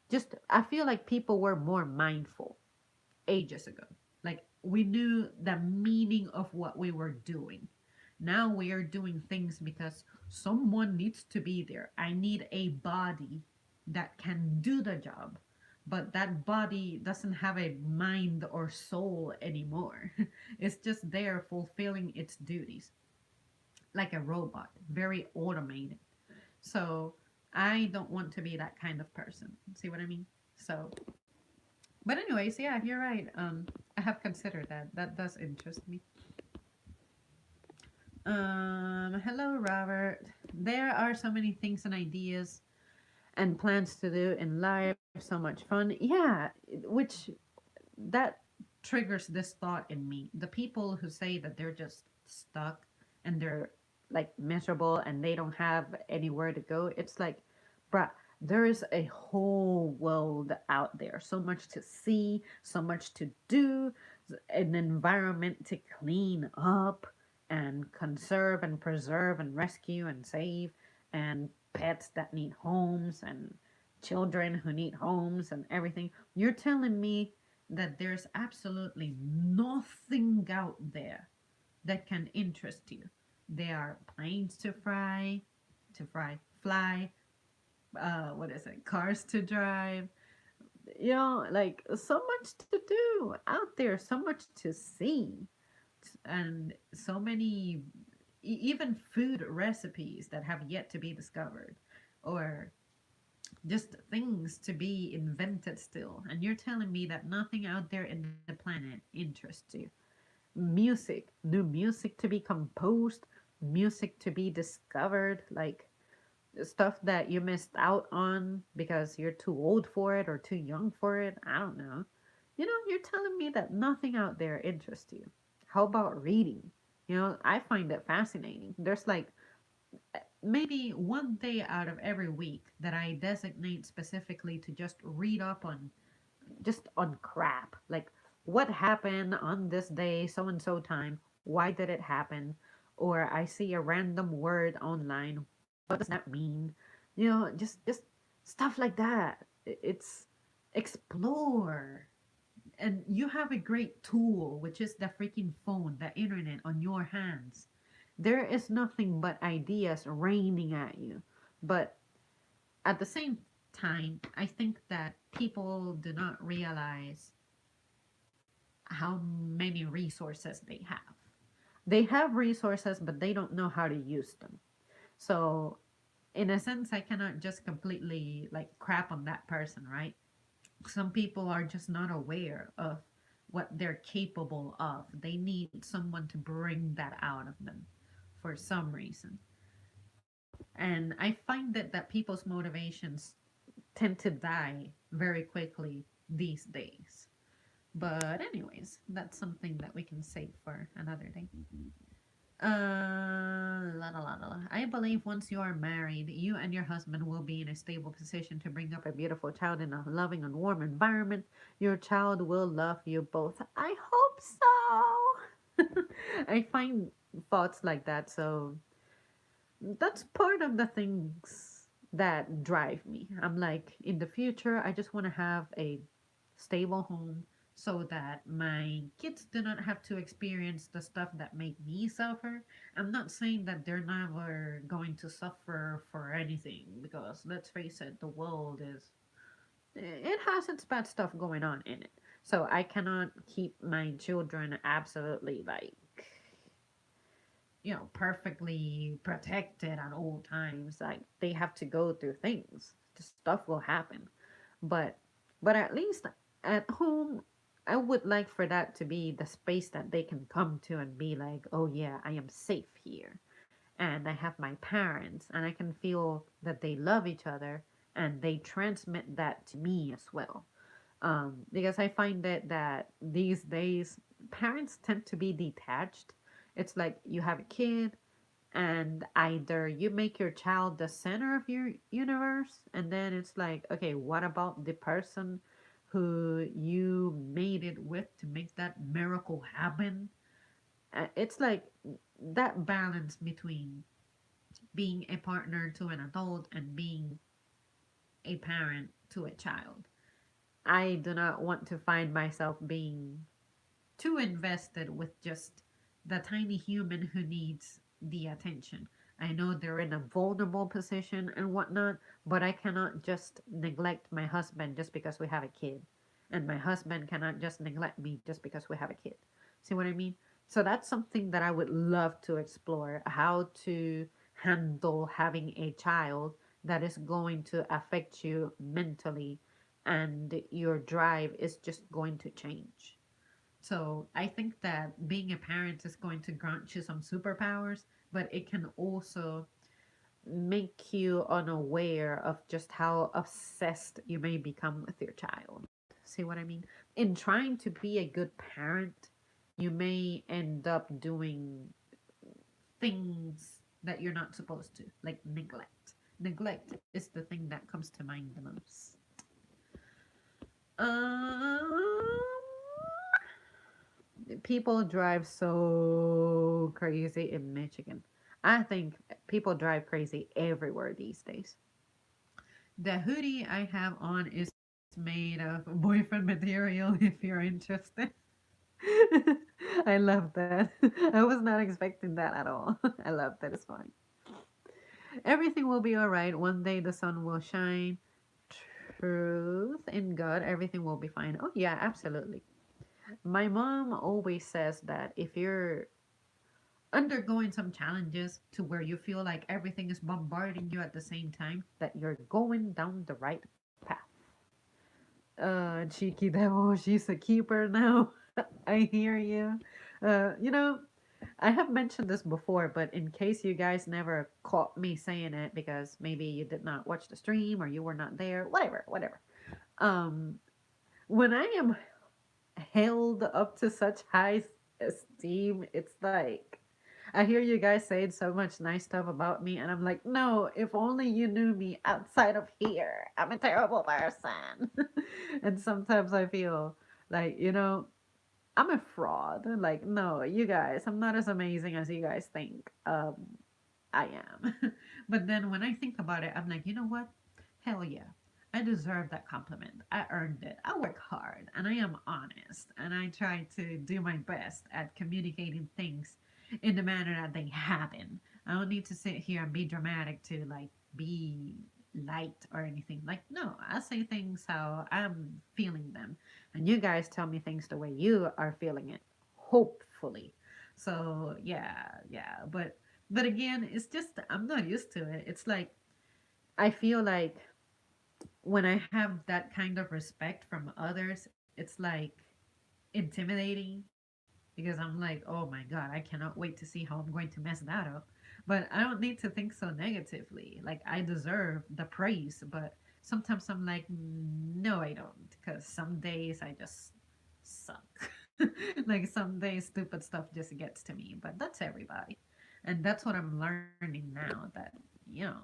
Just, I feel like people were more mindful. ages ago. Like we knew the meaning of what we were doing. Now we are doing things because someone needs to be there. I need a body that can do the job, but that body doesn't have a mind or soul anymore. It's just there fulfilling its duties like a robot, very automated. So I don't want to be that kind of person. See what I mean? So, but anyways, yeah, you're right. I have considered that. That does interest me. Hello, Robert. There are so many things and ideas And plans to do in life, so much fun. Yeah, which that triggers this thought in me. The people who say that they're just stuck. and they're like miserable and they don't have anywhere to go. It's like, bruh, there is a whole world out there. So much to see, so much to do, an environment to clean up and conserve and preserve and rescue and save, and pets that need homes and children who need homes and everything. You're telling me That there's absolutely nothing out there that can interest you. There are planes fly, what is it, cars to drive, like so much to do out there, so much to see. and so many, even food recipes that have yet to be discovered, or just things to be invented still. And you're telling me that nothing out there in the planet interests you. Music, new music to be composed, music to be discovered, like stuff that you missed out on because you're too old for it or too young for it. I don't know. You're telling me that nothing out there interests you. How about reading? I find it fascinating. There's like Maybe one day out of every week that I designate specifically to just read up on. just on crap. Like, what happened on this day, so and so time? Why did it happen? Or I see a random word online. What does that mean? Just stuff like that. It's Explore. And you have a great tool, which is the freaking phone, the internet on your hands. there is nothing but ideas raining at you. But At the same time, I think that people do not realize how many resources they have. they have resources, but they don't know how to use them. So In a sense, I cannot just completely like crap on that person, right? Some people are just not aware of what they're capable of. They need someone to bring that out of them for some reason. And I find that people's motivations tend to die very quickly these days. But anyways, that's something that we can save for another day. I believe once you are married, you and your husband will be in a stable position to bring up a beautiful child in a loving and warm environment. Your child will love you both. I hope so. I find thoughts like that. So that's part of the things that drive me. I'm like, in the future, I just want to have a stable home. so that my kids do not have to experience the stuff that make me suffer. I'm not saying that they're never going to suffer for anything, because let's face it, the world is, It has its bad stuff going on in it. So I cannot keep my children absolutely like perfectly protected at all times. like they have to go through things. Just stuff will happen. But but at least at home I would like for that to be the space that they can come to and be like, "Oh yeah, I am safe here." And I have my parents and I can feel that they love each other and they transmit that to me as well. Because I find that these days parents tend to be detached. It's like you have a kid and either you make your child the center of your universe, and then it's like, okay, what about the person who you made it with to make that miracle happen? It's like That balance between being a partner to an adult and being a parent to a child. I do not want to find myself being Too invested with just the tiny human who needs the attention. I know they're in a vulnerable position and whatnot, but I cannot just neglect my husband just because we have a kid. And my husband cannot just neglect me just because we have a kid. See what I mean? So that's something that I would love to explore, how to handle having a child that is going to affect you mentally and your drive is just going to change. So I think that being a parent is going to grant you some superpowers, but it can also, Make you unaware of just how obsessed you may become with your child. See what I mean? In trying to be a good parent, you may end up doing things that you're not supposed to, like neglect. Neglect is the thing that comes to mind the most. Um, People drive so crazy in Michigan. I think people drive crazy everywhere these days. The hoodie I have on is made of boyfriend material if you're interested. I love that. I was not expecting that at all. I love that. It's fine. Everything will be all right. One day the sun will shine. Truth in God, everything will be fine. Oh, yeah, absolutely. My mom always says that if you're undergoing some challenges to where you feel like everything is bombarding you at the same time, that you're going down the right path. Cheeky devil, she's a keeper now. I hear you. You know, I have mentioned this before, but in case you guys never caught me saying it because maybe you did not watch the stream or you were not there, whatever. Um, when I am held up to such high esteem, it's like I hear you guys saying so much nice stuff about me, and I'm like, no, if only you knew me outside of here. I'm a terrible person. And sometimes I feel like, I'm a fraud. Like, no, you guys, I'm not as amazing as you guys think. I am. But then when I think about it, I'm like, you know what? Hell yeah. I deserve that compliment. I earned it. I work hard and I am honest and I try to do my best at communicating things in the manner that they happen. I don't need to sit here and be dramatic to like be light or anything. Like, no, I say things how I'm feeling them. And you guys tell me things the way you are feeling it. Hopefully. So yeah. But again, it's just I'm not used to it. It's like I feel like when I have that kind of respect from others, it's like intimidating because I'm like, oh my God, I cannot wait to see how I'm going to mess that up. But I don't need to think so negatively. Like, I deserve the praise, but sometimes I'm like, no, I don't. Because some days I just suck. Like, some days stupid stuff just gets to me, but that's everybody. And that's what I'm learning now that, you know,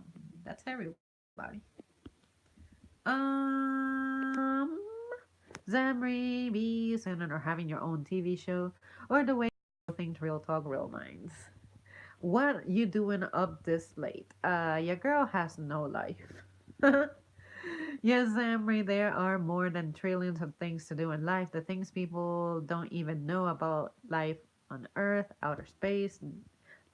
that's everybody. Um, Zamri, be soon or having your own TV show, or the way think real talk, real minds. What you doing up this late? Your girl has no life. Yes, Zamri, there are more than trillions of things to do in life. The things people don't even know about life on Earth, outer space,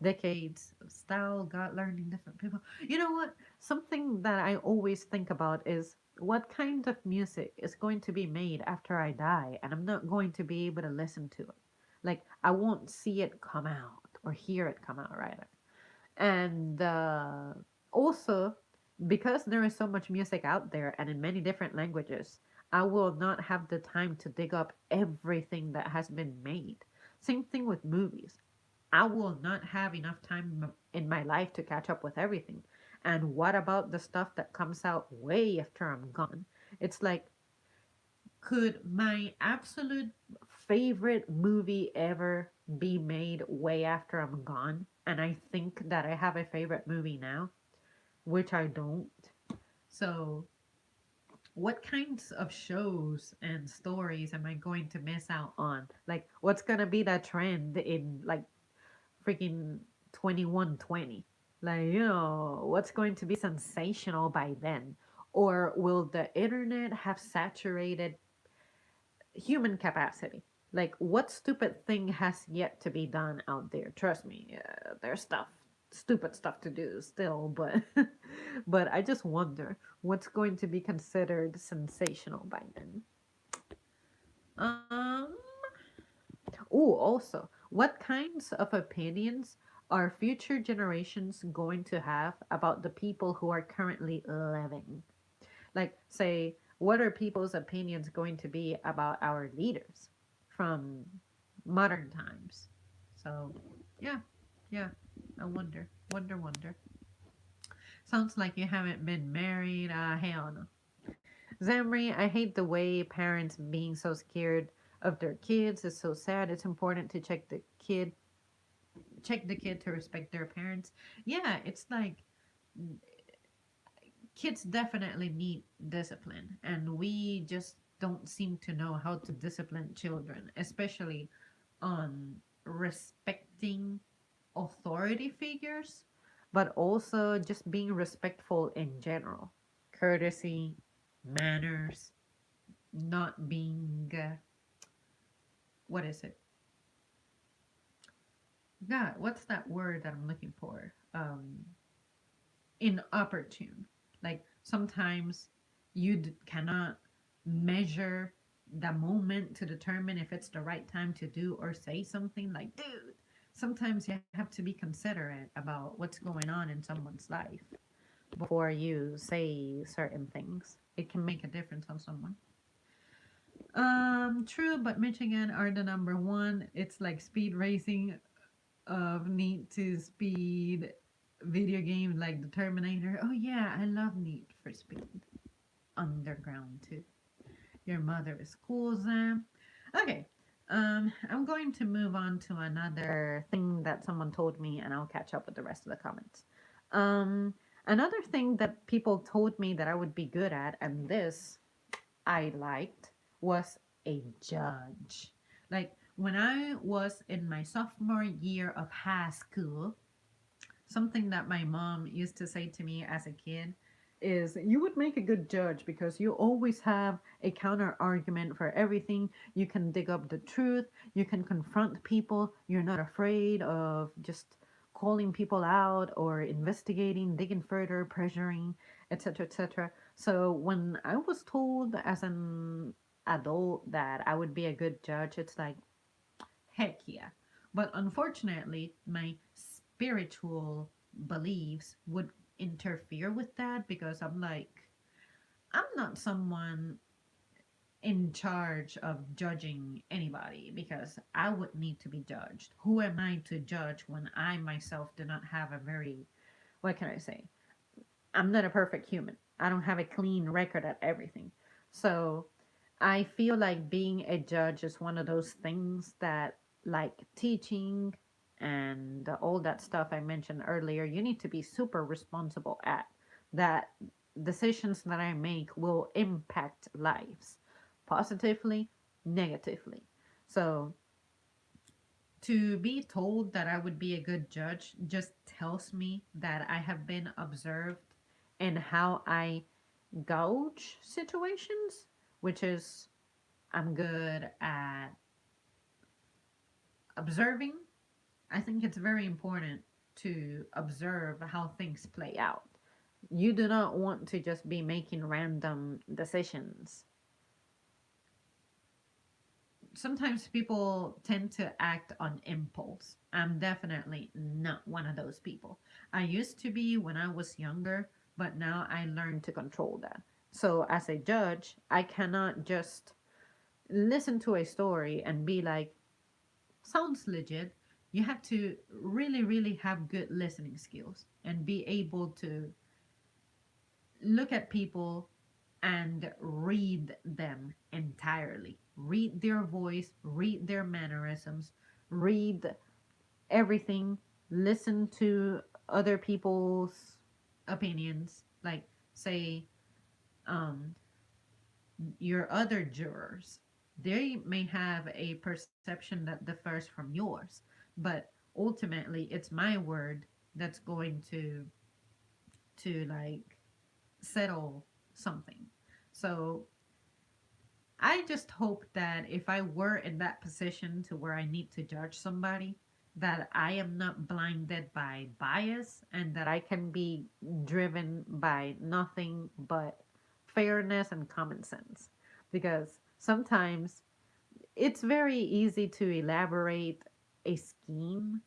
decades of style, God learning different people. You know what? Something that I always think about is what kind of music is going to be made after I die and I'm not going to be able to listen to it. Like, I won't see it come out or hear it come out, rather. And also, because there is so much music out there and in many different languages, I will not have the time to dig up everything that has been made. Same thing with movies. I will not have enough time in my life to catch up with everything. And what about the stuff that comes out way after I'm gone? It's like, could my absolute favorite movie ever be made way after I'm gone? And I think that I have a favorite movie now, which I don't. So, what kinds of shows and stories am I going to miss out on? Like, what's gonna be that trend in like freaking 2120? Like, what's going to be sensational by then? Or will the internet have saturated human capacity? Like, what stupid thing has yet to be done out there? Trust me, there's stupid stuff to do still, but but I just wonder what's going to be considered sensational by then. Um, Oh, also, what kinds of opinions are future generations going to have about the people who are currently living? Like, say, what are people's opinions going to be about our leaders from modern times? So, yeah, yeah, I wonder. Sounds like you haven't been married. Hell no. Zamri, I hate the way parents being so scared of their kids. It's so sad. It's important to check the kid check the kid to respect their parents. Yeah, it's like kids definitely need discipline, and we just don't seem to know how to discipline children, especially on respecting authority figures, but also just being respectful in general. Courtesy, manners, not being, what is it? God, what's that word that I'm looking for? Inopportune. Like sometimes you cannot measure the moment to determine if it's the right time to do or say something. Like, dude, sometimes you have to be considerate about what's going on in someone's life before you say certain things. It can make a difference on someone. True, but Michigan are the number one. It's like speed racing of Need to Speed video games like the Terminator. Oh yeah, I love Need for Speed. Underground too. Your mother is cool, Sam. Okay. I'm going to move on to another thing that someone told me, and I'll catch up with the rest of the comments. Um, Another thing that people told me that I would be good at, and this I liked, was a judge. Like when I was in my sophomore year of high school, something that my mom used to say to me as a kid is you would make a good judge because you always have a counter argument for everything. You can dig up the truth, you can confront people, you're not afraid of just calling people out or investigating, digging further, pressuring, etc., etc. So when I was told as an adult that I would be a good judge, it's like, heck yeah. But unfortunately, my spiritual beliefs would interfere with that because I'm like, I'm not someone in charge of judging anybody because I would need to be judged. Who am I to judge when I myself do not have a very, what can I say? I'm not a perfect human. I don't have a clean record at everything. So I feel like being a judge is one of those things that, like teaching and all that stuff I mentioned earlier, you need to be super responsible at. That decisions that I make will impact lives positively, negatively. So to be told that I would be a good judge just tells me that I have been observed in how I gauge situations, which is I'm good at observing. I think it's very important to observe how things play out. You do not want to just be making random decisions. Sometimes people tend to act on impulse. I'm definitely not one of those people. I used to be when I was younger, but now I learned to control that. So, as a judge, I cannot just listen to a story and be like, sounds legit. You have to really, really have good listening skills and be able to look at people and read them entirely. Read their voice, read their mannerisms, read everything, listen to other people's opinions. Like, say, um, your other jurors, they may have a perception that differs from yours, but ultimately it's my word that's going to like settle something. So I just hope that if I were in that position to where I need to judge somebody, that I am not blinded by bias and that I can be driven by nothing but fairness and common sense. Because sometimes it's very easy to elaborate a scheme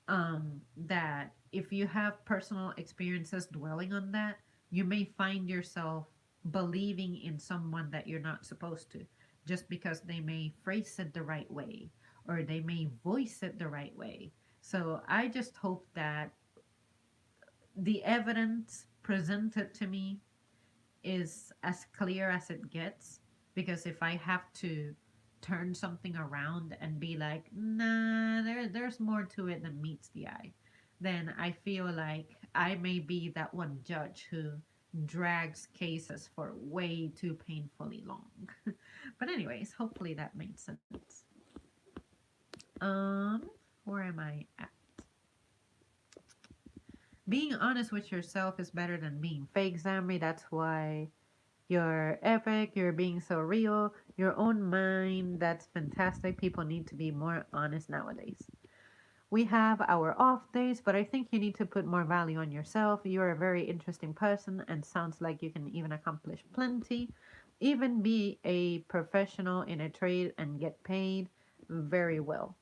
that if you have personal experiences dwelling on that, you may find yourself believing in someone that you're not supposed to, just because they may phrase it the right way or they may voice it the right way. So I just hope that the evidence presented to me is as clear as it gets, because if I have to turn something around and be like, nah, there's more to it than meets the eye, then I feel like I may be that one judge who drags cases for way too painfully long. But anyways, hopefully that made sense. Um, where am I at? Being honest with yourself is better than being fake, Zamri. That's why you're epic. You're being so real. Your own mind. That's fantastic. People need to be more honest nowadays. We have our off days, but I think you need to put more value on yourself. You're a very interesting person and sounds like you can even accomplish plenty, even be a professional in a trade and get paid very well.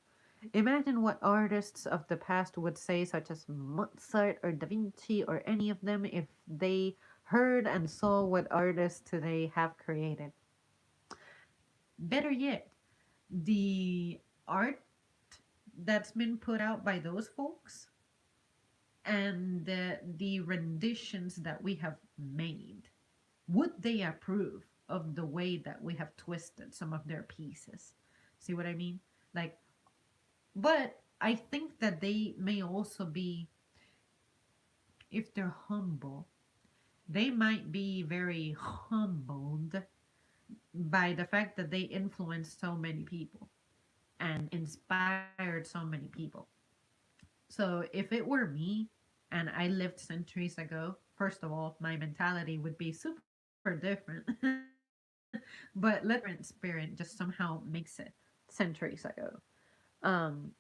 Imagine what artists of the past would say, such as Mozart or Da Vinci or any of them, if they heard and saw what artists today have created. Better yet, the art that's been put out by those folks and the renditions that we have made, would they approve of the way that we have twisted some of their pieces? See what I mean? Like, but I think that they may also be, if they're humble, they might be very humbled by the fact that they influenced so many people and inspired so many people. So if it were me and I lived centuries ago, first of all, my mentality would be super different. But let me tell you how my different spirit just somehow makes it centuries ago. Um,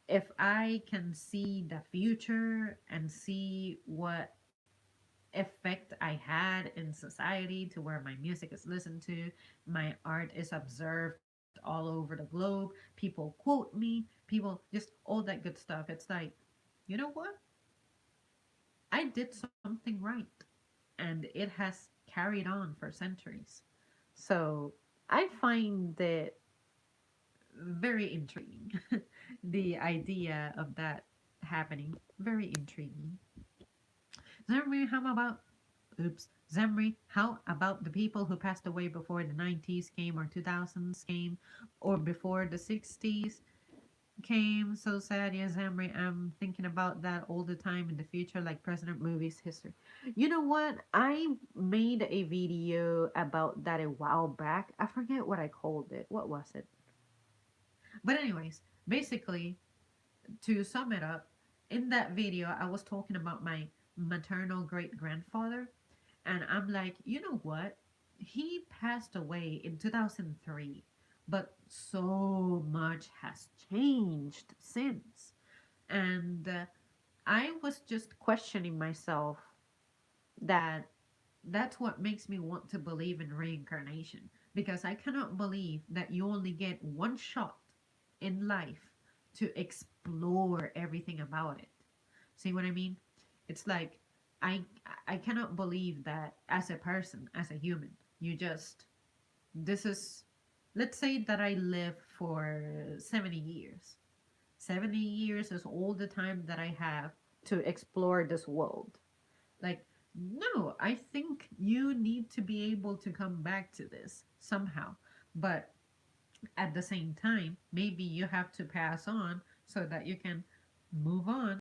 if I can see the future and see what effect I had in society to where my music is listened to, my art is observed all over the globe, people quote me, people just all that good stuff. It's like, you know what? I did something right and it has carried on for centuries. So I find it very intriguing. The idea of that happening, very intriguing. Zamri, how about oops, Zamri, how about the people who passed away before the 90s came or 2000s came or before the 60s came? So sad, yeah, Zamri. I'm thinking about that all the time in the future, like President Movies history. You know what? I made a video about that a while back. I forget what I called it. What was it? But anyways, basically, to sum it up, in that video, I was talking about my maternal great grandfather. And I'm like, you know what? He passed away in 2003, but so much has changed since. And I was just questioning myself that that's what makes me want to believe in reincarnation because I cannot believe that you only get one shot in life to explore everything about it. See what I mean? It's like I I cannot believe that as a person, as a human, you just this is let's say that I live for 70 years. 70 years is all the time that I have to explore this world. Like, no, I think you need to be able to come back to this somehow. But at the same time, maybe you have to pass on so that you can move on